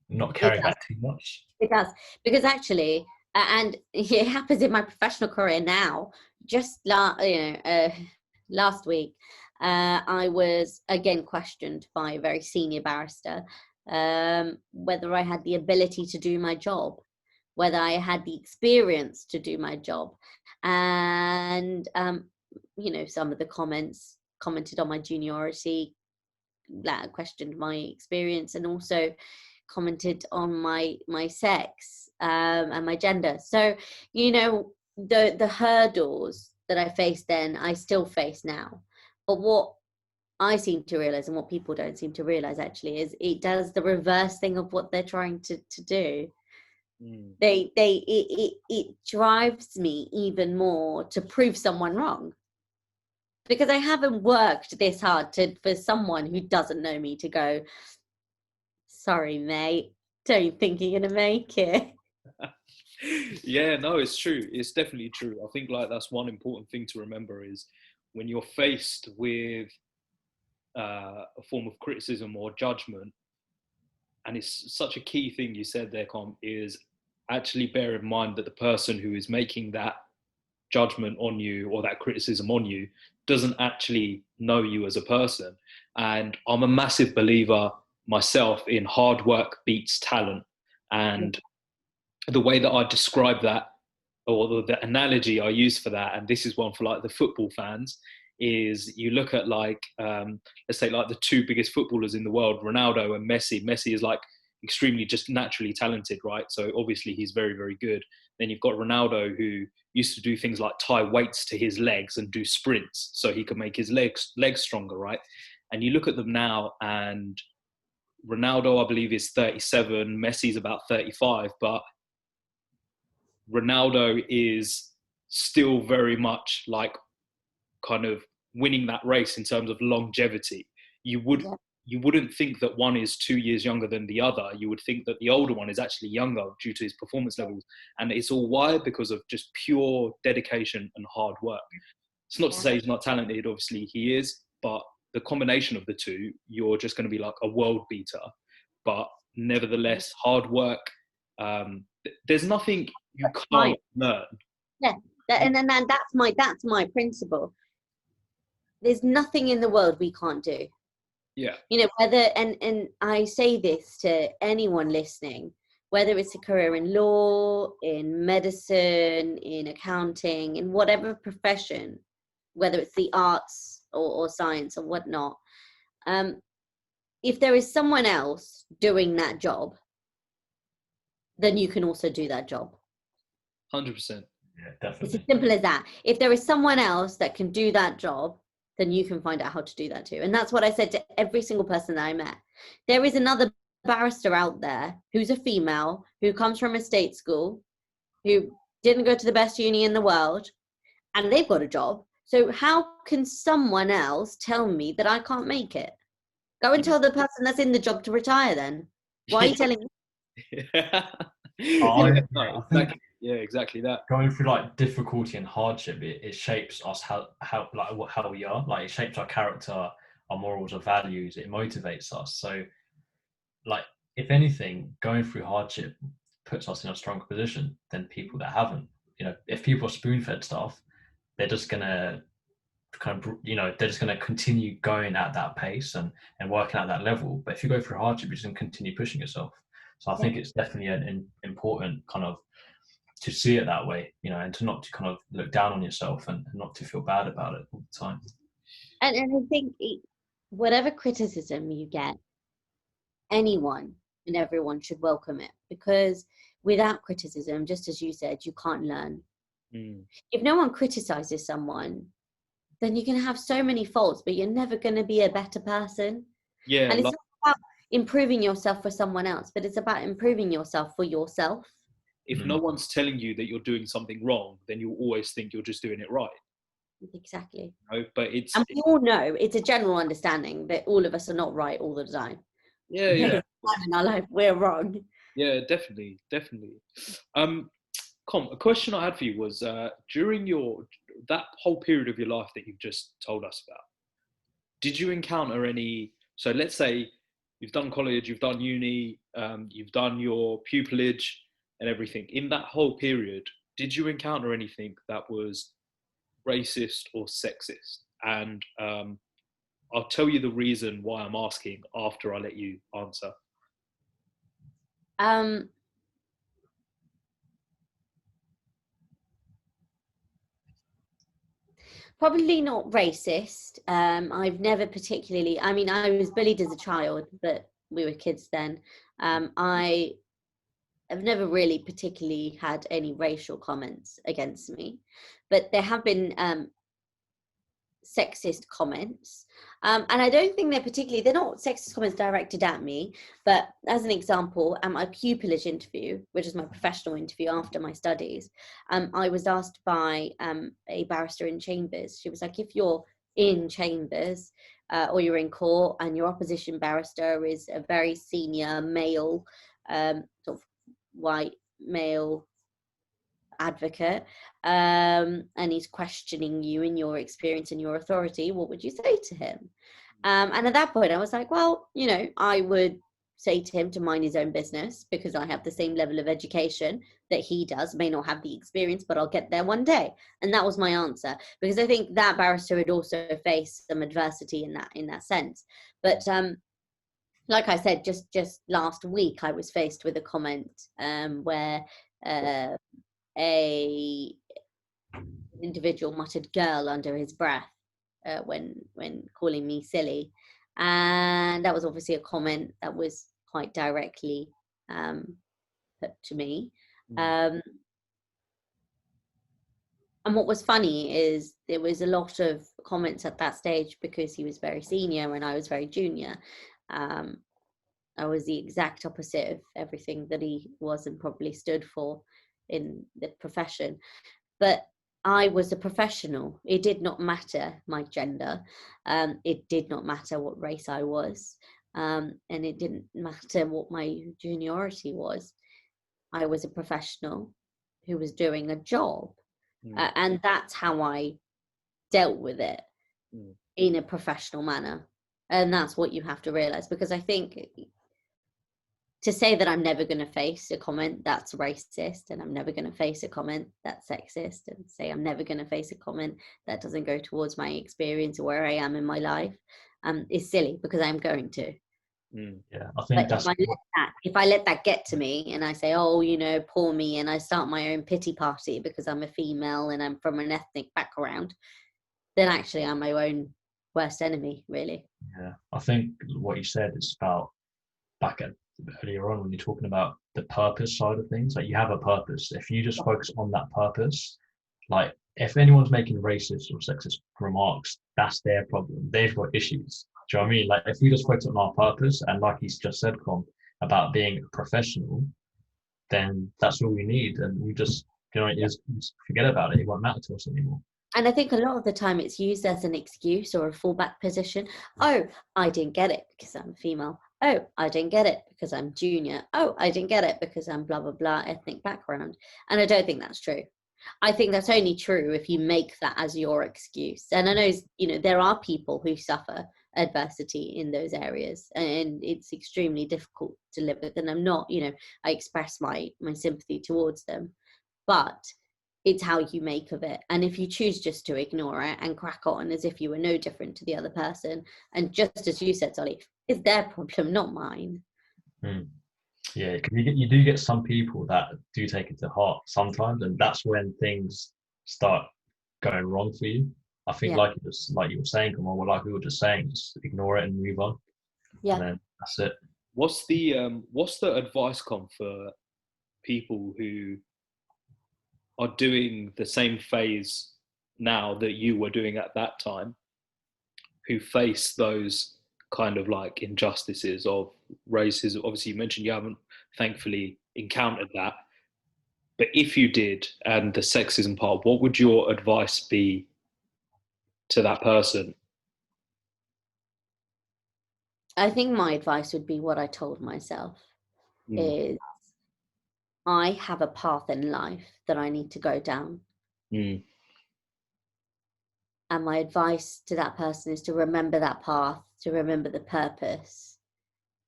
Speaker 2: not carrying that too much?
Speaker 3: It does, because actually, and it happens in my professional career now. Just last week, I was again questioned by a very senior barrister whether I had the ability to do my job, whether I had the experience to do my job, and some of the commented on my juniority, questioned my experience, and also commented on my sex and my gender. So the hurdles that I faced then, I still face now. But what I seem to realize, and what people don't seem to realize actually, is it does the reverse thing of what they're trying to do. It drives me even more to prove someone wrong, because I haven't worked this hard for someone who doesn't know me to go, sorry mate, don't think you're gonna make it.
Speaker 1: Yeah, no, it's true. It's definitely true. I think like that's one important thing to remember is when you're faced with a form of criticism or judgment, and it's such a key thing you said there, Com, is actually bear in mind that the person who is making that judgment on you or that criticism on you doesn't actually know you as a person. And I'm a massive believer myself in hard work beats talent. And the way that I describe that, or the analogy I use for that, and this is one for like the football fans, is you look at like, let's say like the two biggest footballers in the world, Ronaldo and Messi. Messi is like extremely just naturally talented, right? So obviously he's very, very good. Then you've got Ronaldo, who used to do things like tie weights to his legs and do sprints so he could make his legs stronger, right? And you look at them now, and Ronaldo, I believe, is 37, Messi's about 35, but Ronaldo is still very much like kind of winning that race in terms of longevity. You wouldn't think that one is 2 years younger than the other. You would think that the older one is actually younger due to his performance levels. And it's all why? Because of just pure dedication and hard work. It's not to say he's not talented, obviously he is, but the combination of the two, you're just going to be like a world beater. But nevertheless, hard work, there's nothing you can't learn.
Speaker 3: Yeah, and that's my principle. There's nothing in the world we can't do.
Speaker 1: Yeah.
Speaker 3: Whether, and I say this to anyone listening, whether it's a career in law, in medicine, in accounting, in whatever profession, whether it's the arts or science or whatnot, if there is someone else doing that job, then you can also do that job.
Speaker 1: 100%.
Speaker 2: Yeah, definitely.
Speaker 3: It's as simple as that. If there is someone else that can do that job, then you can find out how to do that too. And that's what I said to every single person that I met. There is another barrister out there who's a female, who comes from a state school, who didn't go to the best uni in the world, and they've got a job. So how can someone else tell me that I can't make it? Go and tell the person that's in the job to retire then. Why are you telling me?
Speaker 1: Yeah, exactly that.
Speaker 2: Going through like difficulty and hardship, it shapes us how we are. Like, it shapes our character, our morals, our values. It motivates us. So, like, if anything, going through hardship puts us in a stronger position than people that haven't. If people are spoon-fed stuff, they're just gonna they're just gonna continue going at that pace and working at that level. But if you go through hardship, you're just gonna continue pushing yourself. So I think it's definitely an important kind of to see it that way, and to not to kind of look down on yourself and not to feel bad about it all the time.
Speaker 3: And I think whatever criticism you get, anyone, and everyone should welcome it, because without criticism, just as you said, you can't learn. If no one criticizes someone, then you're going to have so many faults, but you're never going to be a better person.
Speaker 1: Yeah,
Speaker 3: and it's not about improving yourself for someone else, but it's about improving yourself for yourself.
Speaker 1: if no one's telling you that you're doing something wrong, then you'll always think you're just doing it right.
Speaker 3: Exactly.
Speaker 1: You know? But it's,
Speaker 3: and we all know, it's a general understanding that all of us are not right all the time.
Speaker 1: yeah, yeah.
Speaker 3: In our life, we're wrong.
Speaker 1: Yeah, definitely. Com, a question I had for you was, during that whole period of your life that you've just told us about, did you encounter any, so let's say you've done college, you've done uni, you've done your pupillage and everything. In that whole period, did you encounter anything that was racist or sexist? And I'll tell you the reason why I'm asking after I let you answer.
Speaker 3: Probably not racist. I've never particularly, I mean, I was bullied as a child, but we were kids then. I have never really particularly had any racial comments against me, but there have been sexist comments. And I don't think they're not sexist comments directed at me, but as an example, at my pupillage interview, which is my professional interview after my studies, I was asked by a barrister in chambers. She was like, if you're in chambers or you're in court and your opposition barrister is a very senior male, sort of white male advocate, and he's questioning you in your experience and your authority, what would you say to him? And at that point I was like, well, I would say to him to mind his own business, because I have the same level of education that he does, may not have the experience, but I'll get there one day. And that was my answer, because I think that barrister had also faced some adversity in that sense. But like I said, just last week I was faced with a comment where a individual muttered "girl" under his breath when calling me silly, and that was obviously a comment that was quite directly put to me. And what was funny is there was a lot of comments at that stage because he was very senior and I was very junior. I was the exact opposite of everything that he was and probably stood for in the profession. But I was a professional. It did not matter my gender. It did not matter what race I was. And it didn't matter what my juniority was. I was a professional who was doing a job. And that's how I dealt with it in a professional manner. And that's what you have to realize, because I think to say that I'm never going to face a comment that's racist, and I'm never going to face a comment that's sexist, and say I'm never going to face a comment that doesn't go towards my experience or where I am in my life, is silly, because I'm going to.
Speaker 2: Yeah, I think that's.
Speaker 3: If I let that get to me and I say, oh, poor me, and I start my own pity party because I'm a female and I'm from an ethnic background, then actually I'm my own worst enemy, really.
Speaker 2: Yeah, I think what you said is about back at earlier on when you're talking about the purpose side of things. Like, you have a purpose. If you just focus on that purpose, like if anyone's making racist or sexist remarks, that's their problem. They've got issues. Do you know what I mean? Like, if we just focus on our purpose, and like he's just said, Com, about being a professional, then that's all we need. And we just, just forget about it. It won't matter to us anymore.
Speaker 3: And I think a lot of the time it's used as an excuse or a fallback position. Oh, I didn't get it because I'm female. Oh, I didn't get it because I'm junior. Oh, I didn't get it because I'm blah, blah, blah, ethnic background. And I don't think that's true. I think that's only true if you make that as your excuse. And I know, there are people who suffer adversity in those areas, and it's extremely difficult to live with. And I'm not, I express my sympathy towards them. But it's how you make of it. And if you choose just to ignore it and crack on as if you were no different to the other person, and just as you said, Solly, it's their problem, not mine.
Speaker 2: Yeah, because you do get some people that do take it to heart sometimes, and that's when things start going wrong for you. I think, like you were saying, Komal, like we were just saying, just ignore it and move on.
Speaker 3: Yeah.
Speaker 2: And then that's it.
Speaker 1: what's the advice, Com, for people who are doing the same phase now that you were doing at that time, who face those kind of like injustices of racism? Obviously, you mentioned you haven't thankfully encountered that, but if you did, and the sexism part, what would your advice be to that person?
Speaker 3: I think my advice would be what I told myself
Speaker 1: Mm,
Speaker 3: is I have a path in life that I need to go down.
Speaker 1: mm.
Speaker 3: And my advice to that person is to remember that path, to remember the purpose,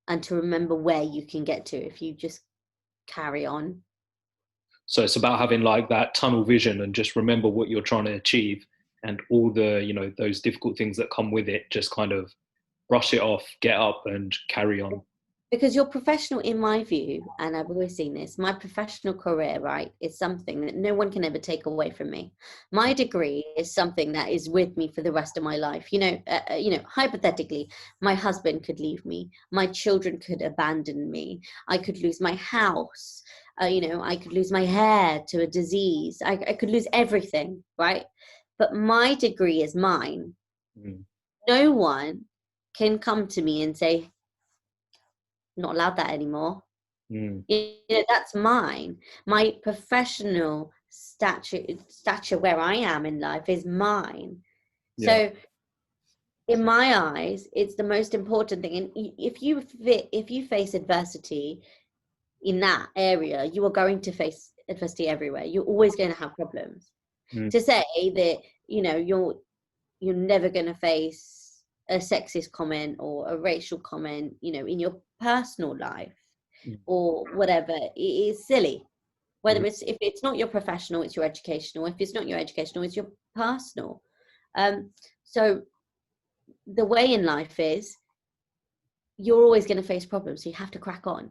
Speaker 3: and to remember where you can get to if you just carry on.
Speaker 1: So it's about having like that tunnel vision and just remember what you're trying to achieve, and all the, those difficult things that come with it, just kind of brush it off, get up and carry on.
Speaker 3: Because your professional, in my view, and I've always seen this, my professional career, right, is something that no one can ever take away from me. My degree is something that is with me for the rest of my life. Hypothetically, my husband could leave me, my children could abandon me, I could lose my house, I could lose my hair to a disease, I could lose everything, right? But my degree is mine.
Speaker 1: Mm.
Speaker 3: No one can come to me and say, not allowed that anymore.
Speaker 1: Mm.
Speaker 3: That's mine. My professional stature where I am in life is mine.
Speaker 1: Yeah.
Speaker 3: So in my eyes, it's the most important thing. And if you face adversity in that area, you are going to face adversity everywhere. You're always going to have problems.
Speaker 1: Mm.
Speaker 3: To say that you're never going to face a sexist comment or a racial comment, in your personal life or whatever, it is silly. Whether if it's not your professional, it's your educational. If it's not your educational, it's your personal. So the way in life is, you're always going to face problems. So you have to crack on.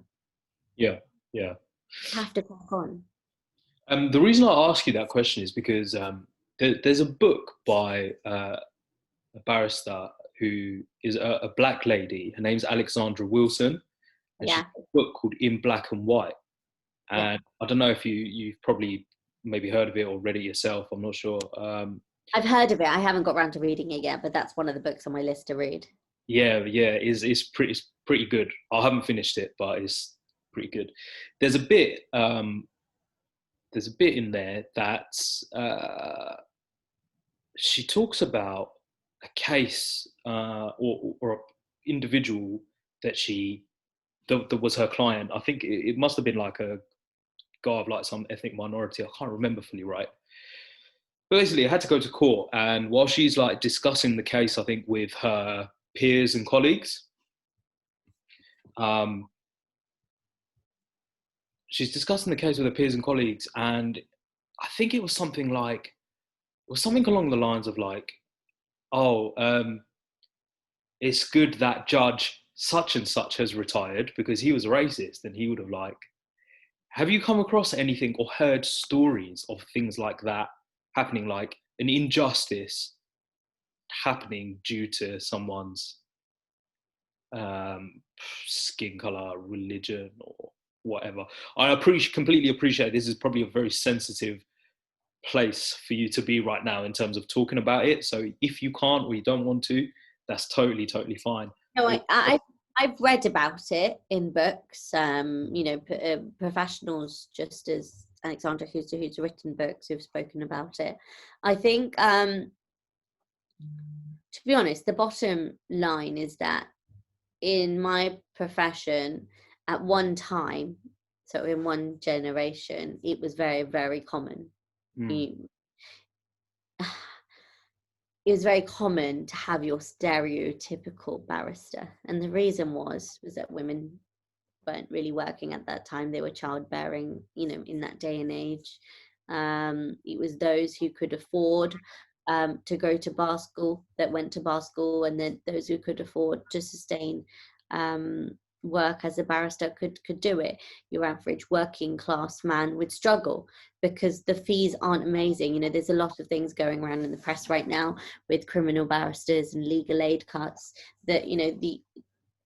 Speaker 1: Yeah.
Speaker 3: You have to crack on.
Speaker 1: The reason I ask you that question is because there's a book by a barrister who is a black lady. Her name's Alexandra Wilson, and she's got a book called In Black and White. And I don't know if you've probably maybe heard of it or read it yourself. I'm not sure.
Speaker 3: I've heard of it. I haven't got around to reading it yet, but that's one of the books on my list to read.
Speaker 1: Yeah, it's pretty good. I haven't finished it, but it's pretty good. There's a bit in there that she talks about a case or an individual that was her client. I think it must have been like a guy of like some ethnic minority. I can't remember fully right. But basically, I had to go to court, and while she's like discussing the case, I think with her peers and colleagues, she's discussing the case with her peers and colleagues, and I think it was something along the lines of like, oh, it's good that judge such and such has retired because he was racist, and he would have like. Have you come across anything or heard stories of things like that happening, like an injustice happening due to someone's skin color, religion, or whatever? I completely appreciate this is probably a very sensitive place for you to be right now in terms of talking about it. So if you can't or you don't want to, that's totally fine.
Speaker 3: No, I've read about it in books. Professionals, just as Alexandra, who's written books, who've spoken about it. I think, to be honest, the bottom line is that in my profession, at one time, so in one generation, it was very, very common. It was very common to have your stereotypical barrister. And the reason was that women weren't really working at that time. They were childbearing, in that day and age. It was those who could afford to go to bar school that went to bar school, and then those who could afford to sustain work as a barrister could do it. Your average working class man would struggle because the fees aren't amazing. There's a lot of things going around in the press right now with criminal barristers and legal aid cuts that,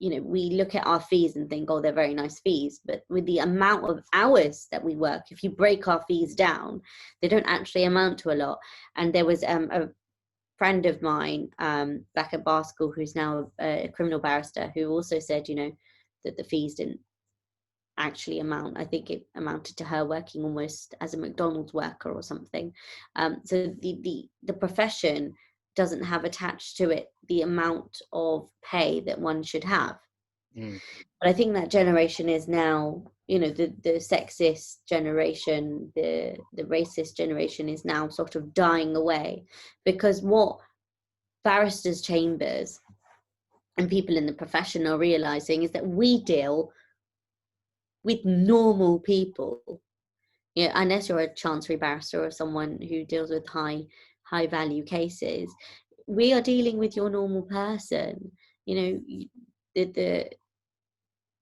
Speaker 3: we look at our fees and think, oh, they're very nice fees. But with the amount of hours that we work, if you break our fees down, they don't actually amount to a lot. And there was a friend of mine back at bar school who's now a criminal barrister who also said, that the fees didn't actually amount. I think it amounted to her working almost as a McDonald's worker or something. So the profession doesn't have attached to it the amount of pay that one should have. But I think that generation is now, the sexist generation, the racist generation is now sort of dying away, because what barristers' chambers and people in the profession are realizing is that we deal with normal people. Unless you're a chancery barrister or someone who deals with high value cases, we are dealing with your normal person.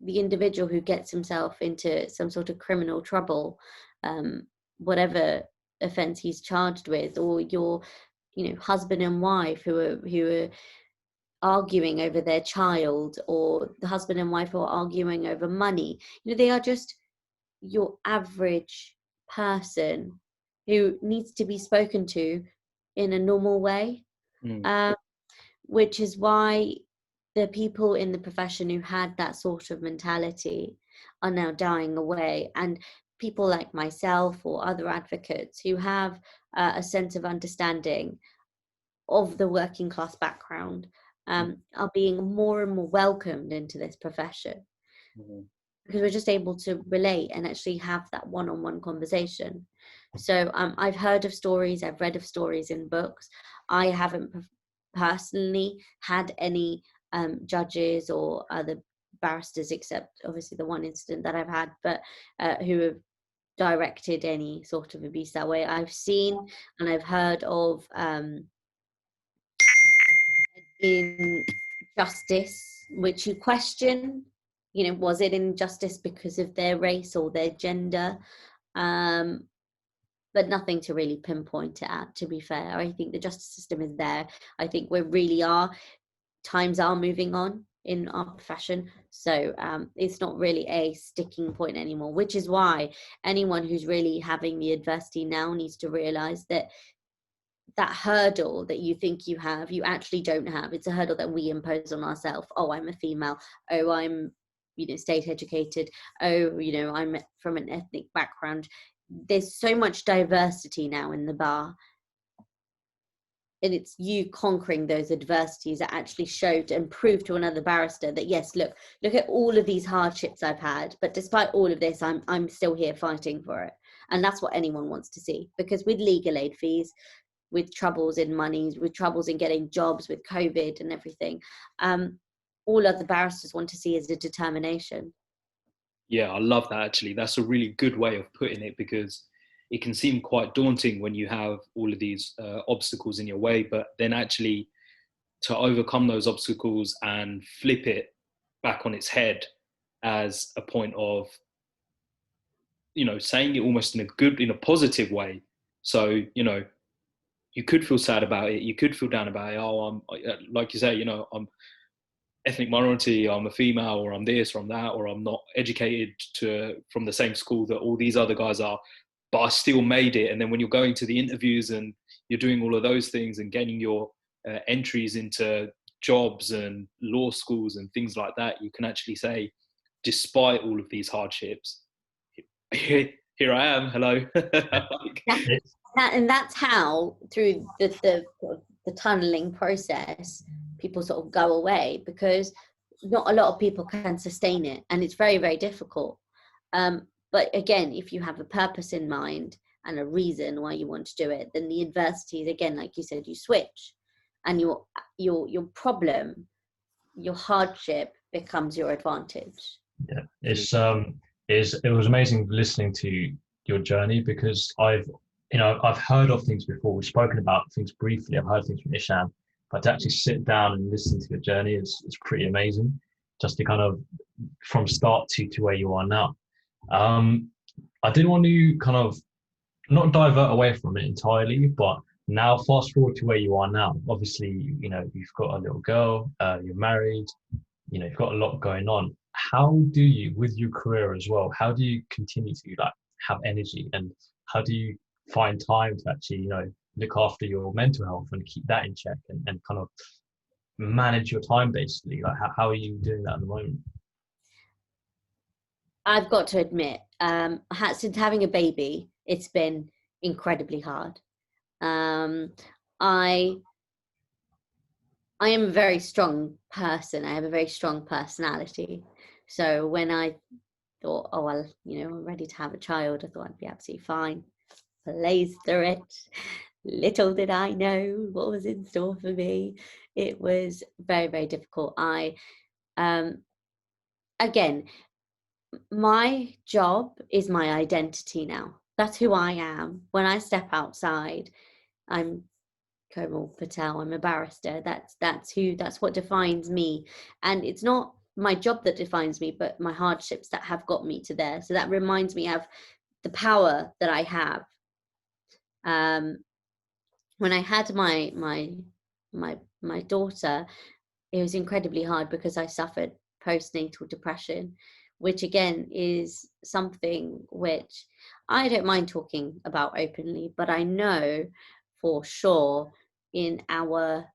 Speaker 3: The individual who gets himself into some sort of criminal trouble, whatever offense he's charged with, or your husband and wife who are arguing over their child, or the husband and wife who are arguing over money. They are just your average person who needs to be spoken to in a normal way, which is why the people in the profession who had that sort of mentality are now dying away, and people like myself or other advocates who have a sense of understanding of the working class background are being more and more welcomed into this profession, because we're just able to relate and actually have that one-on-one conversation. So I've heard of stories, I've read of stories in books. I haven't personally had any judges or other barristers, except obviously the one incident that I've had, but who have directed any sort of abuse that way. I've seen and I've heard of injustice, which you question, was it injustice because of their race or their gender? But nothing to really pinpoint it at, to be fair. I think the justice system is there. I think times are moving on in our profession. So it's not really a sticking point anymore, which is why anyone who's really having the adversity now needs to realize that hurdle that you think you have, you actually don't have. It's a hurdle that we impose on ourselves. Oh, I'm a female. Oh, I'm, state educated. Oh, I'm from an ethnic background. There's so much diversity now in the bar. And it's you conquering those adversities that actually showed and proved to another barrister that, yes, look at all of these hardships I've had, but despite all of this, I'm still here fighting for it. And that's what anyone wants to see, because with legal aid fees, with troubles in money, with troubles in getting jobs, with COVID and everything, all other barristers want to see is a determination.
Speaker 1: Yeah, I love that, actually. That's a really good way of putting it, because it can seem quite daunting when you have all of these obstacles in your way, but then actually to overcome those obstacles and flip it back on its head as a point of, saying it almost in a positive way. So, you could feel sad about it. You could feel down about it. Oh, I'm, like you say, I'm ethnic minority, I'm a female, or I'm this, or I'm that, or I'm not educated from the same school that all these other guys are, but I still made it. And then when you're going to the interviews and you're doing all of those things and getting your entries into jobs and law schools and things like that, you can actually say, despite all of these hardships, here I am, hello.
Speaker 3: And that's how, through the tunneling process, people sort of go away, because not a lot of people can sustain it, and it's very, very difficult. But again, if you have a purpose in mind and a reason why you want to do it, then the adversities, again, like you said, you switch, and your problem, your hardship becomes your advantage.
Speaker 2: Yeah, it was amazing listening to your journey, because I've heard of things before. We've spoken about things briefly. I've heard things from Ishan, but to actually sit down and listen to your journey is pretty amazing. Just to kind of from start to where you are now. I didn't want to kind of not divert away from it entirely, but now fast forward to where you are now. Obviously, you've got a little girl, you're married, you've got a lot going on. How do you, with your career as well, how do you continue to like have energy, and how do you find time to actually, look after your mental health and keep that in check, and kind of manage your time basically? Like how are you doing that at the moment?
Speaker 3: I've got to admit, since having a baby, it's been incredibly hard. I I am a very strong person. I have a very strong personality. So when I thought, oh well, I'm ready to have a child, I thought I'd be absolutely fine. Blazed through it. Little did I know what was in store for me. It was very, very difficult. Again, my job is my identity now. That's who I am. When I step outside, I'm Komal Patel. I'm a barrister. That's what defines me. And it's not my job that defines me, but my hardships that have got me to there. So that reminds me of the power that I have. When I had my daughter, it was incredibly hard because I suffered postnatal depression, which again is something which I don't mind talking about openly, but I know for sure in our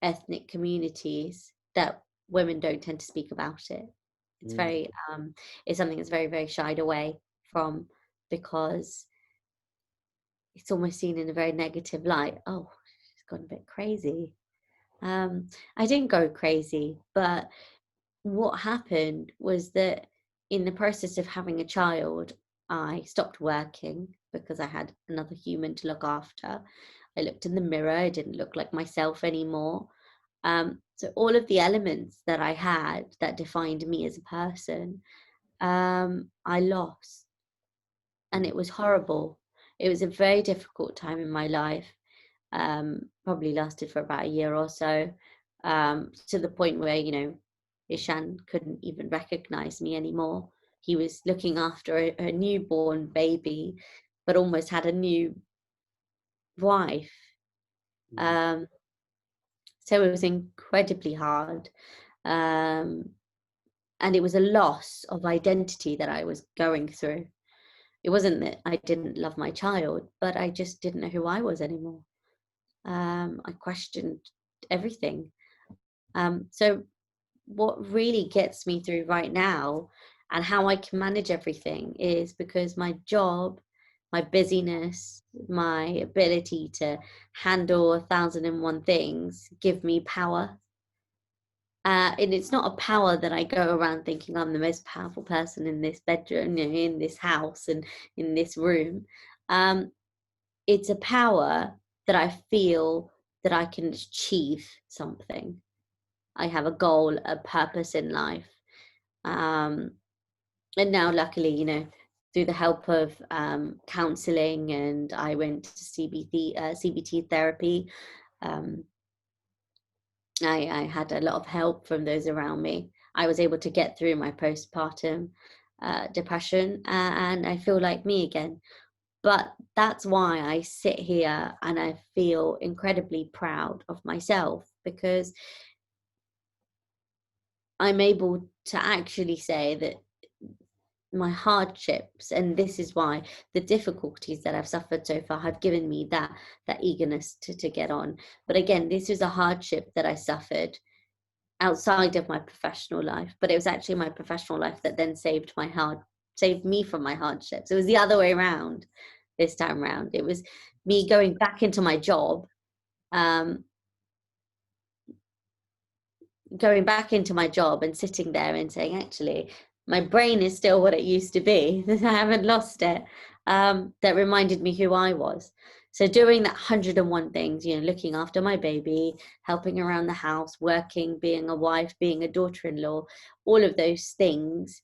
Speaker 3: ethnic communities that women don't tend to speak about it. It's very it's something that's very, very shied away from, because it's almost seen in a very negative light. Oh, she's gone a bit crazy. I didn't go crazy, but what happened was that in the process of having a child, I stopped working because I had another human to look after. I looked in the mirror, I didn't look like myself anymore. So all of the elements that I had that defined me as a person, I lost. And it was horrible. It was a very difficult time in my life. Probably lasted for about a year or so, to the point where, Ishan couldn't even recognize me anymore. He was looking after a newborn baby, but almost had a new wife. So it was incredibly hard. And it was a loss of identity that I was going through. It wasn't that I didn't love my child, but I just didn't know who I was anymore. I questioned everything. So what really gets me through right now and how I can manage everything is because my job, my busyness, my ability to handle 1,001 things give me power. And it's not a power that I go around thinking I'm the most powerful person in this bedroom, in this house and in this room. It's a power that I feel that I can achieve something. I have a goal, a purpose in life. And now, luckily, through the help of counseling, and I went to CBT therapy. I had a lot of help from those around me. I was able to get through my postpartum depression, and I feel like me again. But that's why I sit here and I feel incredibly proud of myself, because I'm able to actually say that my hardships, and this is why the difficulties that I've suffered so far have given me that eagerness to get on. But again, this is a hardship that I suffered outside of my professional life, but it was actually my professional life that then saved me from my hardships. It was the other way around this time around. It was me going back into my job, and sitting there and saying, actually, my brain is still what it used to be. I haven't lost it. That reminded me who I was. So doing that 101 things, looking after my baby, helping around the house, working, being a wife, being a daughter-in-law, all of those things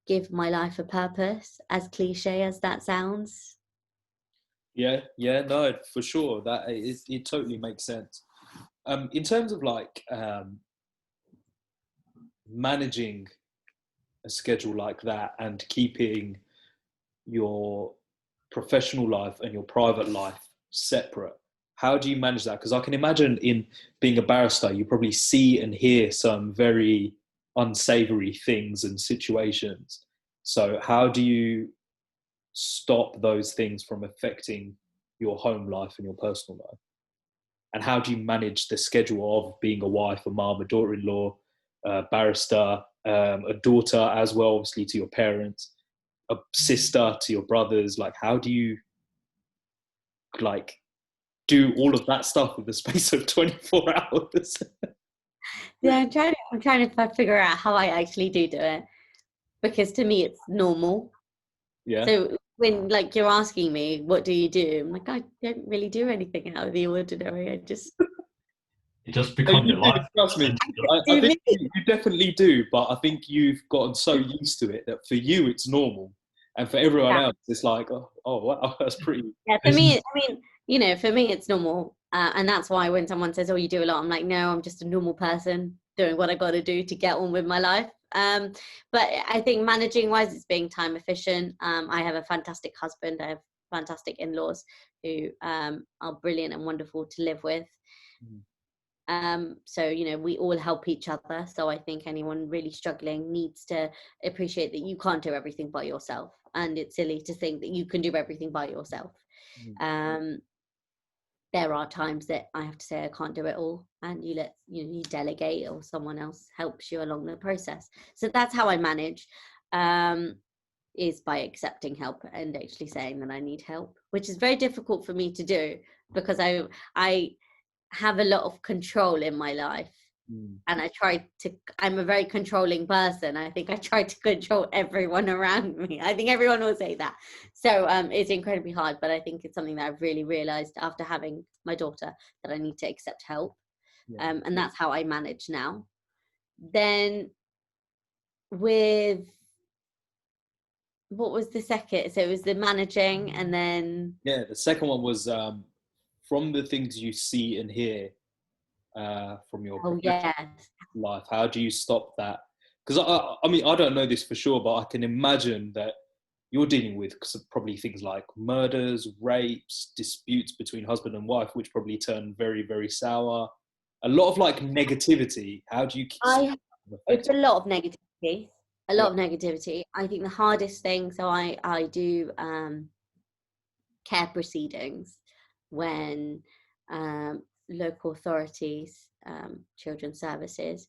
Speaker 3: give my life a purpose, as cliche as that sounds.
Speaker 1: Yeah, no, for sure. It totally makes sense. In terms of managing a schedule like that and keeping your professional life and your private life separate, how do you manage that? Because I can imagine in being a barrister, you probably see and hear some very unsavory things and situations. So how do you stop those things from affecting your home life and your personal life? And how do you manage the schedule of being a wife, a mom, a daughter-in-law, a barrister, a daughter as well, obviously, to your parents, a sister to your brothers? Like, how do you like do all of that stuff with the space of 24 hours?
Speaker 3: Yeah, I'm trying to figure out how I actually do it, because to me it's normal.
Speaker 1: Yeah.
Speaker 3: So when like you're asking me, what do you do? I'm like, I don't really do anything out of the ordinary. I just
Speaker 2: It just becomes your life.
Speaker 1: Trust me, I think you definitely do, but I think you've gotten so used to it that for you it's normal, and for everyone else it's like, oh wow, that's pretty.
Speaker 3: Yeah, for me, I mean, you know, for me it's normal, and that's why when someone says, "Oh, you do a lot," I'm like, "No, I'm just a normal person doing what I got to do to get on with my life." But I think managing wise, it's being time efficient. I have a fantastic husband. I have fantastic in-laws who are brilliant and wonderful to live with. So you know, we all help each other. So I think anyone really struggling needs to appreciate that you can't do everything by yourself, and it's silly to think that you can do everything by yourself. There are times that I have to say I can't do it all, and you delegate, or someone else helps you along the process. So that's how I manage, is by accepting help and actually saying that I need help, which is very difficult for me to do, because I have a lot of control in my life, and I'm a very controlling person. I think I try to control everyone around me. I think everyone will say that. So it's incredibly hard, but I think it's something that I've really realized after having my daughter, that I need to accept help. And that's how I manage now. Then with, what was the second? So it was the managing, and then
Speaker 1: The second one was from the things you see and hear from your life. How do you stop that? Because I mean, I don't know this for sure, but I can imagine that you're dealing with probably things like murders, rapes, disputes between husband and wife, which probably turn very, very sour. A lot of like negativity. How do you keep
Speaker 3: it's a lot of negativity. A lot of negativity. I think the hardest thing, so I do care proceedings when local authorities, children's services,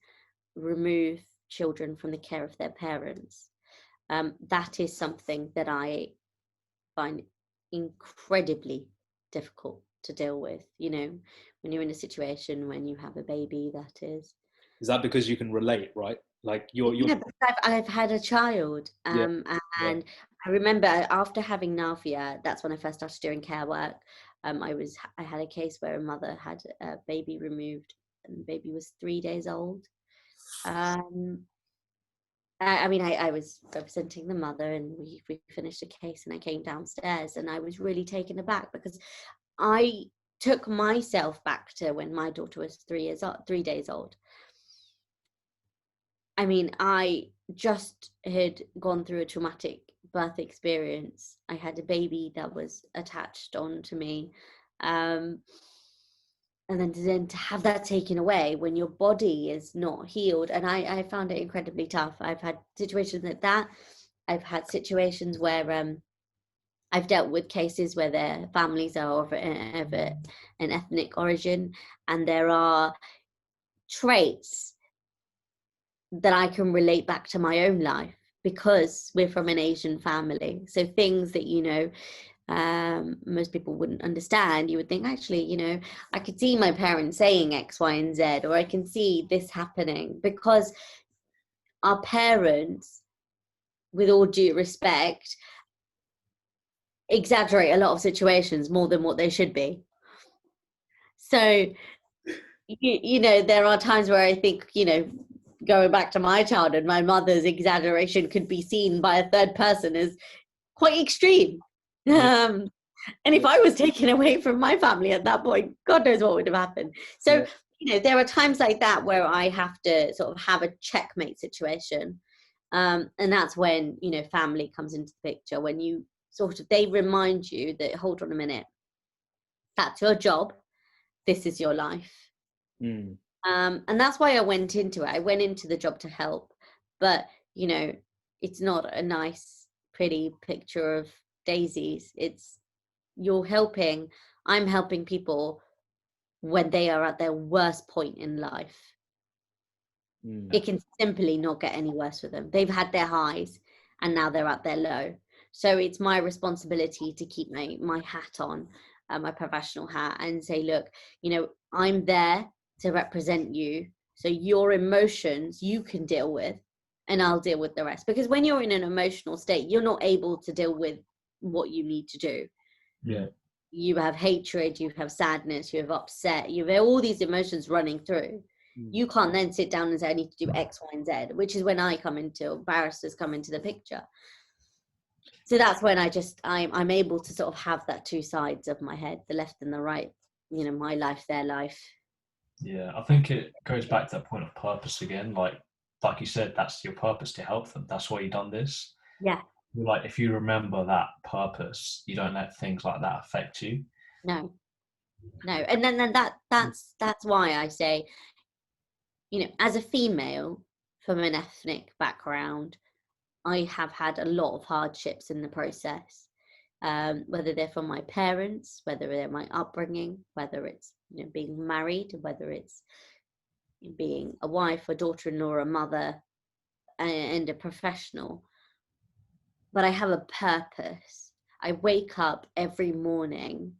Speaker 3: remove children from the care of their parents. That is something that I find incredibly difficult to deal with. You know, when you're in a situation when you have a baby, that is.
Speaker 1: Is that because you can relate, right? Like you're
Speaker 3: Yeah, because I've had a child, and I remember after having Navia, that's when I first started doing care work. I had a case where a mother had a baby removed, and the baby was 3 days old. I mean, I was representing the mother, and we finished the case, and I came downstairs, and I was really taken aback, because I took myself back to when my daughter was 3 days old. I mean, I just had gone through a traumatic birth experience. I had a baby that was attached onto me. And then to have that taken away when your body is not healed. And I found it incredibly tough. I've had situations like that. I've had situations where I've dealt with cases where their families are of an ethnic origin, and there are traits that I can relate back to my own life, because we're from an Asian family. So things that, you know, most people wouldn't understand, you would think, actually, you know, I could see my parents saying X, Y, and Z, or I can see this happening, because our parents, with all due respect, exaggerate a lot of situations more than what they should be. So, you know, there are times where I think, you know, going back to my childhood, my mother's exaggeration could be seen by a third person as quite extreme. And if I was taken away from my family at that point, God knows what would have happened. So, you know, there are times like that where I have to sort of have a checkmate situation. And that's when, you know, family comes into the picture, when you sort of, they remind you that, hold on a minute, that's your job. this is your life.
Speaker 1: Mm.
Speaker 3: And that's why I went into it. I went into the job to help, but you know, it's not a nice, pretty picture of daisies. It's I'm helping people when they are at their worst point in life. It can simply not get any worse for them. They've had their highs and now they're at their low. So it's my responsibility to keep my hat on, my professional hat, and say, look, you know, I'm there to represent you. So your emotions you can deal with, and I'll deal with the rest. Because when you're in an emotional state, you're not able to deal with what you need to do.
Speaker 2: Yeah.
Speaker 3: You have hatred, you have sadness, you have upset, you have all these emotions running through. You can't then sit down and say, I need to do X, Y, and Z, which is when barristers come into the picture. So that's when I'm able to sort of have that two sides of my head, the left and the right, you know, my life, their life.
Speaker 2: Yeah, I think it goes back to that point of purpose again. Like you said, that's your purpose, to help them. That's why you've done this.
Speaker 3: Yeah.
Speaker 2: Like, if you remember that purpose, you don't let things like that affect you.
Speaker 3: No. And then that's why I say, you know, as a female from an ethnic background, I have had a lot of hardships in the process, whether they're from my parents, whether they're my upbringing, whether it's, you know, being married, whether it's being a wife, a daughter-in-law, a mother, and a professional. But I have a purpose. I wake up every morning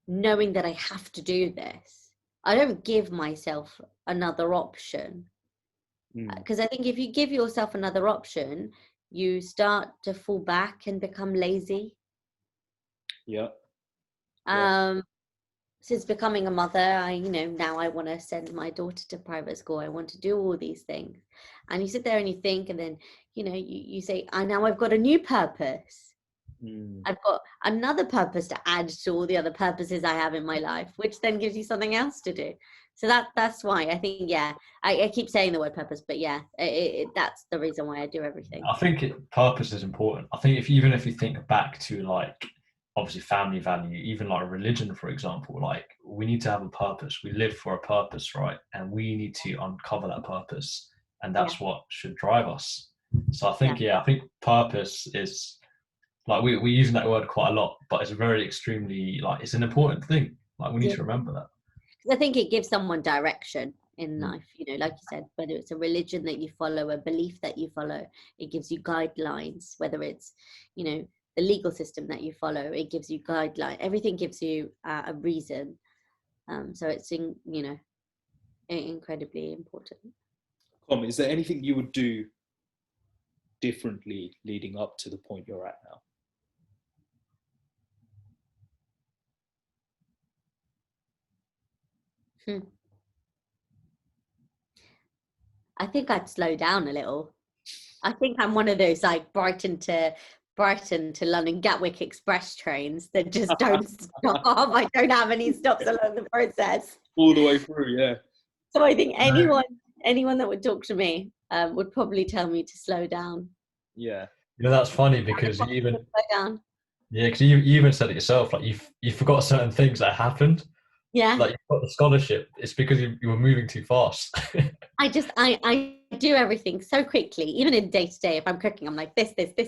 Speaker 3: knowing that I have to do this. I don't give myself another option. Because I think if you give yourself another option, you start to fall back and become lazy.
Speaker 1: Yeah.
Speaker 3: Since becoming a mother, now I want to send my daughter to private school. I want to do all these things. And you sit there and you think, and then, you say, now I've got a new purpose. I've got another purpose to add to all the other purposes I have in my life, which then gives you something else to do. So that's why I think, I keep saying the word purpose, but that's the reason why I do everything.
Speaker 2: I think purpose is important. I think even if you think back to, like, obviously family value, even like religion, for example, like, we need to have a purpose. We live for a purpose, right? And we need to uncover that purpose, and that's what should drive us. So I think, I think purpose is, like, we're using that word quite a lot, but it's very extremely, like, it's an important thing. Like, we need to remember that.
Speaker 3: I think it gives someone direction in life, like you said, whether it's a religion that you follow, a belief that you follow, it gives you guidelines. Whether it's, the legal system that you follow, it gives you guidelines. Everything gives you a reason. So it's, incredibly important.
Speaker 1: Is there anything you would do differently leading up to the point you're at now?
Speaker 3: I think I'd slow down a little. I think I'm one of those, like, Brighton to London Gatwick Express trains that just don't stop. I don't have any stops along the process.
Speaker 1: All the way through, yeah.
Speaker 3: So I think anyone that would talk to me would probably tell me to slow down.
Speaker 1: Yeah.
Speaker 2: That's funny, because you even said it yourself, like, you forgot certain things that happened.
Speaker 3: Yeah.
Speaker 2: Like, you've got the scholarship. It's because you were moving too fast.
Speaker 3: I do everything so quickly, even in day to day. If I'm cooking, I'm like this, and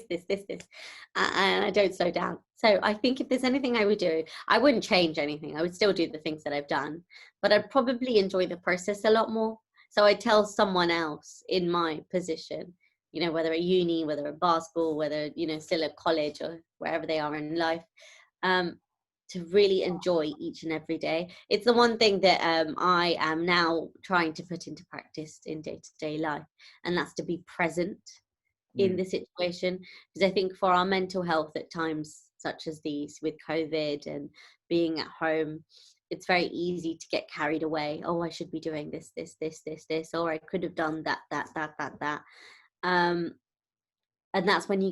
Speaker 3: I don't slow down. So I think if there's anything I would do, I wouldn't change anything. I would still do the things that I've done, but I'd probably enjoy the process a lot more. So I'd tell someone else in my position, whether at uni, whether at bar school, whether, still at college or wherever they are in life, to really enjoy each and every day. It's the one thing that I am now trying to put into practice in day-to-day life, and that's to be present in the situation. Because I think for our mental health at times such as these, with COVID and being at home, it's very easy to get carried away. Oh, I should be doing this, or I could have done that. And that's when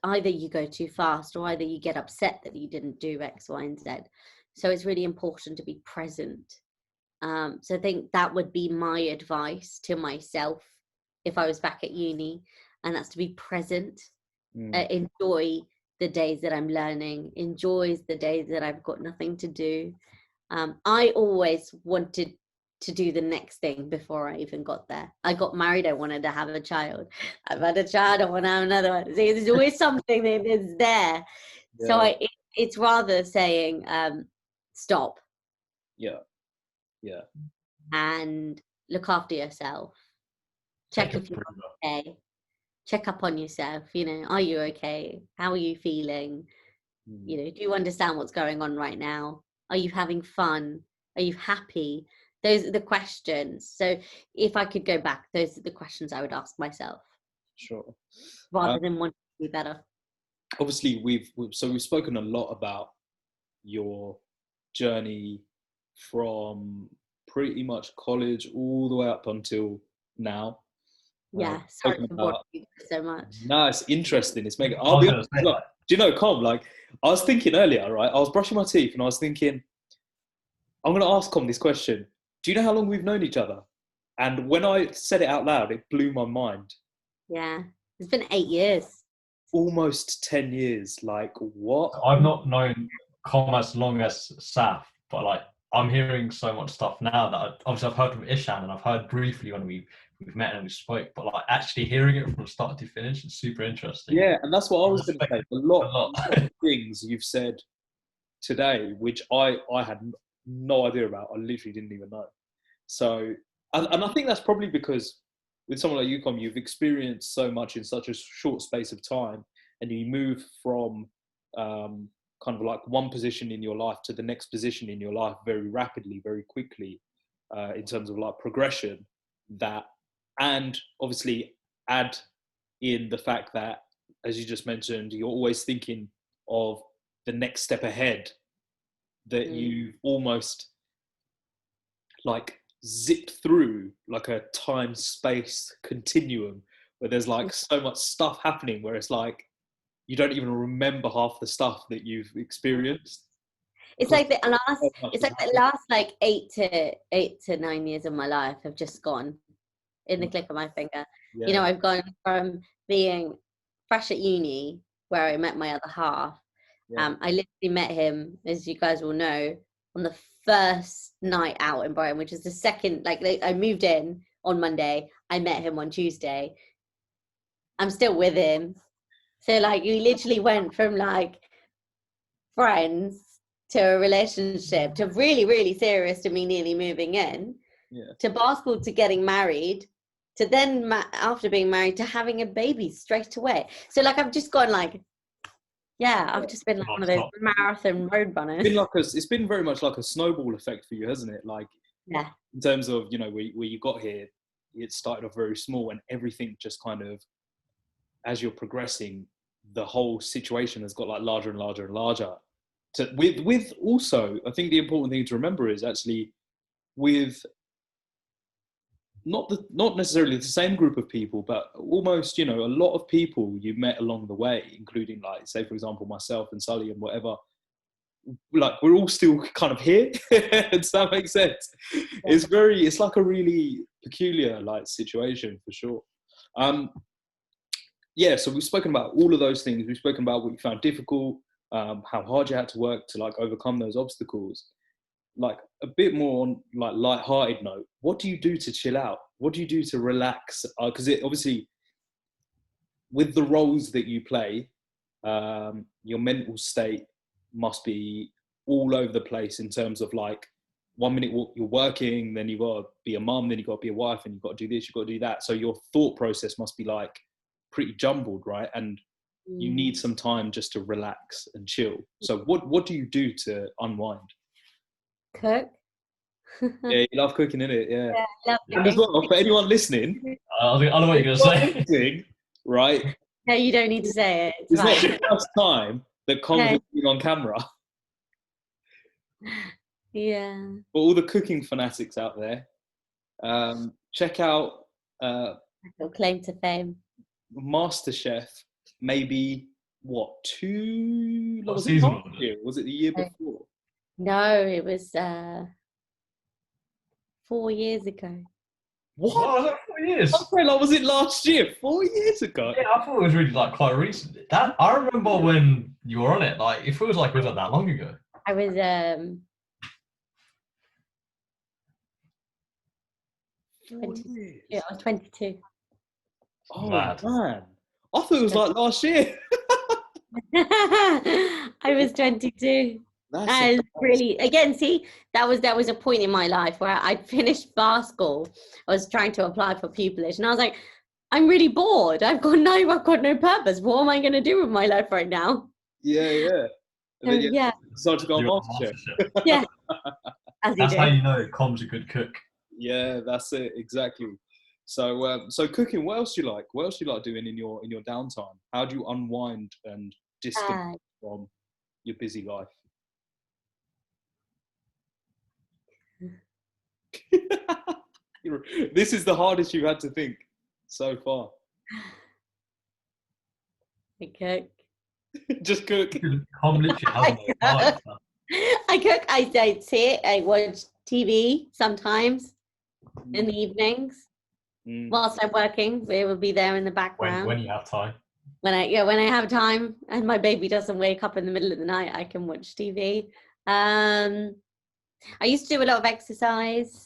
Speaker 3: either you go too fast, or either you get upset that you didn't do X, Y, and Z. So it's really important to be present. So I think that would be my advice to myself if I was back at uni, and that's to be present. Enjoy the days that I'm learning, enjoy the days that I've got nothing to do, I always wanted to do the next thing before I even got there. I got married, I wanted to have a child. I've had a child, I want to have another one. So there's always something that is there.
Speaker 1: Yeah.
Speaker 3: So it's rather saying, stop.
Speaker 1: Yeah. Yeah.
Speaker 3: And look after yourself. Check if you're okay. Check up on yourself. Are you okay? How are you feeling? Do you understand what's going on right now? Are you having fun? Are you happy? Those are the questions. So if I could go back, those are the questions I would ask myself.
Speaker 1: Sure.
Speaker 3: Rather than wanting to be better.
Speaker 1: Obviously, we've spoken a lot about your journey from pretty much college all the way up until now.
Speaker 3: Yeah, sorry for boring you so much.
Speaker 1: No, it's interesting. It's making. I'll be honest. Look, do you know, Com? Like, I was thinking earlier, right? I was brushing my teeth and I was thinking, I'm going to ask Com this question. Do you know how long we've known each other? And when I said it out loud, it blew my mind.
Speaker 3: Yeah, it's been 8 years.
Speaker 1: Almost 10 years. Like, what?
Speaker 2: I've not known Com as long as Saf, but like, I'm hearing so much stuff now that obviously I've heard from Ishan and I've heard briefly when we've met and we spoke, but like actually hearing it from start to finish is super interesting.
Speaker 1: Yeah, and that's what I was going to say. A lot of things you've said today, which I had no idea about. I literally didn't even know. So, and I think that's probably because with someone like you, Com, you've experienced so much in such a short space of time, and you move from kind of like one position in your life to the next position in your life very rapidly, very quickly, in terms of like progression. And obviously add in the fact that, as you just mentioned, you're always thinking of the next step ahead, that you almost like zip through like a time-space continuum where there's like so much stuff happening where it's like you don't even remember half the stuff that you've experienced.
Speaker 3: It's like the last like 8 to 9 years of my life have just gone in the click of my finger.
Speaker 1: Yeah.
Speaker 3: I've gone from being fresh at uni where I met my other half.
Speaker 1: Yeah.
Speaker 3: I literally met him, as you guys will know, on the first night out in Brighton, which is the second, like I moved in on Monday. I met him on Tuesday. I'm still with him. So like you literally went from like friends to a relationship to really, really serious to me nearly moving in, to basketball, to getting married, to then after being married to having a baby straight away. So like I've just gone like, I've just been like one of those marathon road runners.
Speaker 1: It's been very much like a snowball effect for you, hasn't it? Like, in terms of, where you got here, it started off very small and everything just kind of, as you're progressing, the whole situation has got like larger and larger and larger. With also, I think the important thing to remember is actually with not necessarily the same group of people, but almost, a lot of people you met along the way, including like, say, for example, myself and Sully and whatever, like we're all still kind of here. Does that make sense? It's like a really peculiar like situation for sure. So we've spoken about all of those things. We've spoken about what you found difficult, how hard you had to work to like overcome those obstacles. Like a bit more on like light-hearted note, what do you do to chill out? What do you do to relax? Because it obviously, with the roles that you play, your mental state must be all over the place in terms of like 1 minute you're working, then you got to be a mum, then you got to be a wife, and you got to do this, you got to do that. So your thought process must be like pretty jumbled, right? And you need some time just to relax and chill. So what do you do to unwind?
Speaker 3: Cook.
Speaker 1: Yeah, you love cooking, innit? Yeah.
Speaker 3: Love
Speaker 1: and as well, for anyone listening,
Speaker 2: I know what you're going to say.
Speaker 1: Right?
Speaker 3: No, you don't need to say it.
Speaker 1: It's not the first time that Colin's been on camera.
Speaker 3: Yeah.
Speaker 1: For all the cooking fanatics out there, check out
Speaker 3: Claim to fame.
Speaker 1: MasterChef. Maybe what season? Was it the year before?
Speaker 3: No, it was 4 years ago.
Speaker 1: What?
Speaker 2: Was that 4 years?
Speaker 1: Was it last year? 4 years ago?
Speaker 2: Yeah, I thought it was really like quite recent. That I remember when you were on it. Like it feels like it was like that long ago.
Speaker 3: I was
Speaker 1: years.
Speaker 3: Yeah, I was 22.
Speaker 1: Oh
Speaker 2: Mad.
Speaker 1: man, I thought it was like last year.
Speaker 3: I was 22.
Speaker 1: That's
Speaker 3: And really, again, see, that was a point in my life where I finished bar school. I was trying to apply for pupillage, and I was like, I'm really bored. I've got no purpose. What am I going to do with my life right now?
Speaker 1: yeah. And then you
Speaker 3: Yeah,
Speaker 1: decided to go on
Speaker 2: You're on
Speaker 1: MasterChef.
Speaker 2: MasterChef.
Speaker 3: yeah. As you
Speaker 2: That's how
Speaker 3: do.
Speaker 2: you know Com's a good cook.
Speaker 1: Yeah, that's it exactly. So, so cooking. What else do you like? What else do you like doing in your downtime? How do you unwind and disconnect from your busy life? This is the hardest you've had to think so far.
Speaker 3: I cook.
Speaker 1: Just cook.
Speaker 2: Com literally has no life.
Speaker 3: I cook. I sit. I watch TV sometimes in the evenings whilst I'm working. It will be there in the background.
Speaker 2: When you have time.
Speaker 3: When I have time and my baby doesn't wake up in the middle of the night, I can watch TV. I used to do a lot of exercise.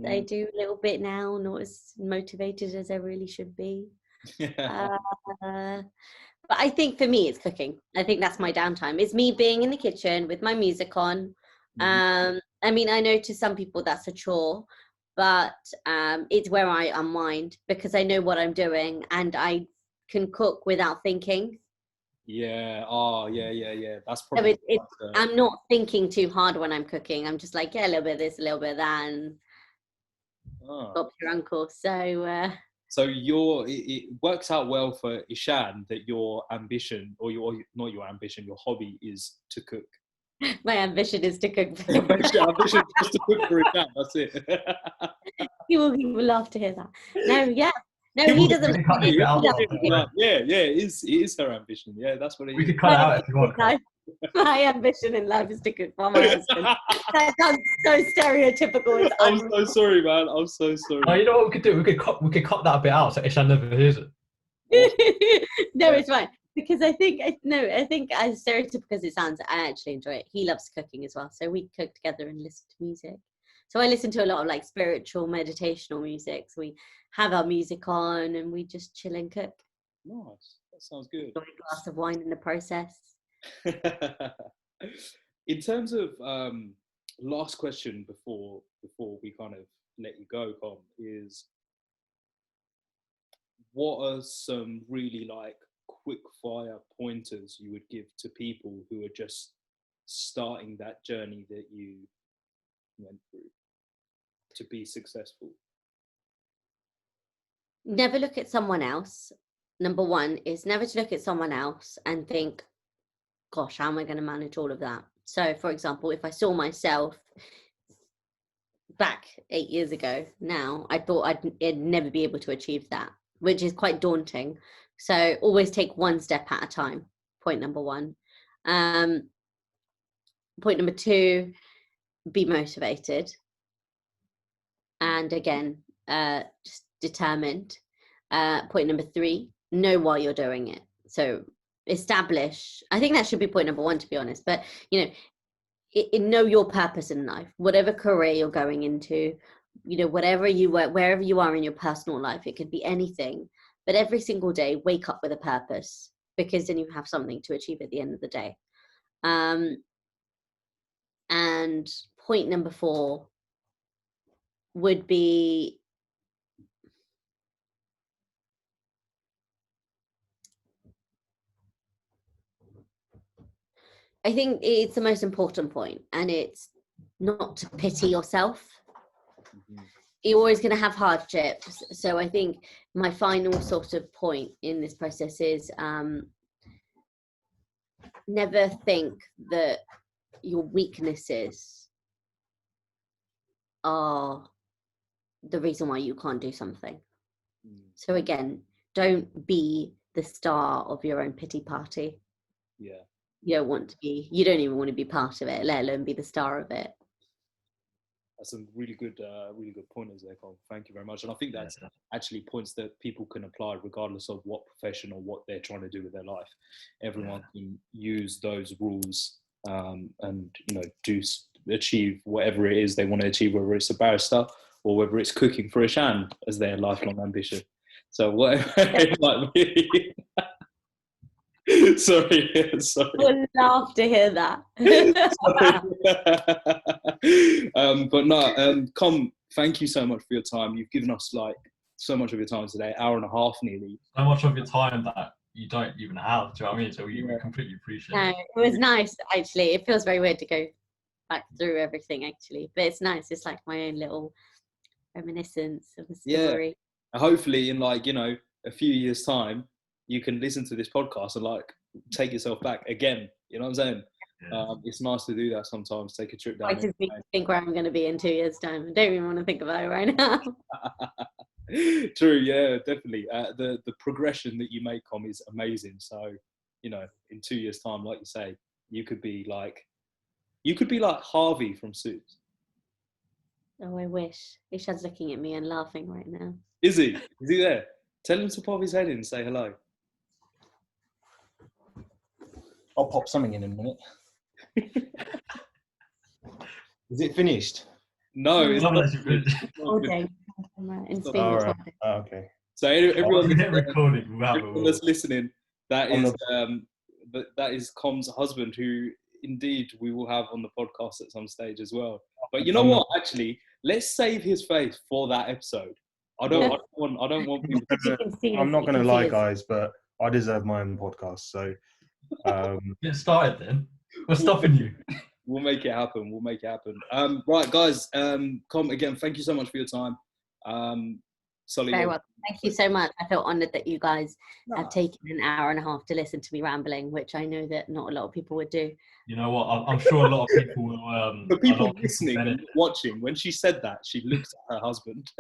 Speaker 3: I do a little bit now, not as motivated as I really should be. But I think for me, it's cooking. I think that's my downtime. It's me being in the kitchen with my music on. I mean, I know to some people that's a chore, but it's where I unwind because I know what I'm doing and I can cook without thinking.
Speaker 1: Yeah. Oh, yeah. That's
Speaker 3: So
Speaker 1: probably.
Speaker 3: I'm not thinking too hard when I'm cooking. I'm just like, yeah, a little bit of this, a little bit of that, and Bob's your uncle. So.
Speaker 1: So it works out well for Ishan that your ambition, or not your ambition, your hobby is to cook.
Speaker 3: My ambition is to cook.
Speaker 1: Ambition is just to cook for Ishan. That's it.
Speaker 3: He will love to hear that. No, he doesn't.
Speaker 1: Yeah, it is her ambition. Yeah, that's what it is.
Speaker 2: We could cut it out if you want.
Speaker 3: My ambition in life is to cook for my husband. That sounds so stereotypical.
Speaker 1: I'm so sorry, man. I'm so sorry.
Speaker 2: Oh, you know what we could do? We could cut that bit out so Ishan never hears it.
Speaker 3: No, it's fine. Because I think as stereotypical as it sounds, I actually enjoy it. He loves cooking as well. So we cook together and listen to music. So I listen to a lot of like spiritual, meditational music. So we have our music on and we just chill and cook.
Speaker 1: Nice. That sounds good.
Speaker 3: Enjoy a glass of wine in the process.
Speaker 1: In terms of last question before we kind of let you go, Com, is what are some really like quick fire pointers you would give to people who are just starting that journey that you went through to be successful?
Speaker 3: Never look at someone else. Number one is never to look at someone else and think, gosh, how am I going to manage all of that? So, for example, if I saw myself back 8 years ago now, I thought I'd never be able to achieve that, which is quite daunting. So always take one step at a time. Point number one. Point number two, be motivated. And again, just determined. Point number three, know why you're doing it. So establish, I think that should be point number one, to be honest, but know your purpose in life, whatever career you're going into, whatever you work, wherever you are in your personal life, it could be anything, but every single day, wake up with a purpose, because then you have something to achieve at the end of the day. And point number four would be I think it's the most important point, and it's not to pity yourself. You're always going to have hardships. So I think my final sort of point in this process is never think that your weaknesses are the reason why you can't do something. So again, don't be the star of your own pity party.
Speaker 1: Yeah.
Speaker 3: You don't even want to be part of it, let alone be the star of it.
Speaker 1: That's some really good pointers there, Cole. Thank you very much. And I think that's actually points that people can apply regardless of what profession or what they're trying to do with their life. Everyone can use those rules and do achieve whatever it is they want to achieve, whether it's a barrister or whether it's cooking for a shan as their lifelong ambition. So whatever it might be. Sorry.
Speaker 3: I would love to hear that.
Speaker 1: But no, Com, thank you so much for your time. You've given us like so much of your time today, hour and a half nearly.
Speaker 2: So much of your time that you don't even have, do you know what I mean? So we completely appreciate it.
Speaker 3: No, it was nice, actually. It feels very weird to go back through everything, actually. But it's nice. It's like my own little reminiscence of the story.
Speaker 1: Yeah. Hopefully in like, a few years' time, you can listen to this podcast and like take yourself back again. You know what I'm saying? Yeah. It's nice to do that sometimes. Take a trip down.
Speaker 3: I just think where I'm going to be in 2 years' time. I don't even want to think about it right now.
Speaker 1: True, yeah, definitely. The progression that you make, Com, is amazing. So, in 2 years' time, like you say, you could be like Harvey from Suits.
Speaker 3: Oh, I wish. Ishad's looking at me and laughing right now.
Speaker 1: Is he? Is he there? Tell him to pop his head in and say hello.
Speaker 4: I'll pop something in a minute. Is it finished?
Speaker 1: No, it's not.
Speaker 3: Okay.
Speaker 4: All right. Oh, okay.
Speaker 1: So everyone
Speaker 2: recording.
Speaker 1: that's listening, that is Com's husband, who indeed we will have on the podcast at some stage as well. But you know what? Actually, let's save his face for that episode. I don't want people to...
Speaker 4: I'm not going to lie, guys, but I deserve my own podcast. So
Speaker 2: get started then. What's stopping you?
Speaker 1: We'll make it happen. Right, guys. Com, again, thank you so much for your time. Solly,
Speaker 3: very well. Thank you so much. I feel honoured that you guys have taken an hour and a half to listen to me rambling, which I know that not a lot of people would do.
Speaker 2: You know what? I'm sure a lot of people will.
Speaker 1: The people listening and watching, when she said that, she looked at her husband.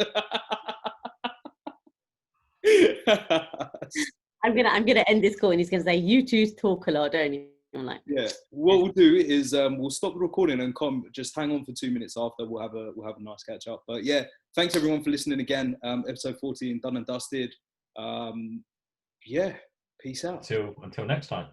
Speaker 3: I'm gonna end this call and he's gonna say, "You two talk a lot, don't you?" I'm like,
Speaker 1: yeah. What we'll do is we'll stop the recording and just hang on for 2 minutes after. We'll have a nice catch up. But yeah, thanks everyone for listening again. Episode 14 done and dusted. Yeah, peace out.
Speaker 2: Until next time.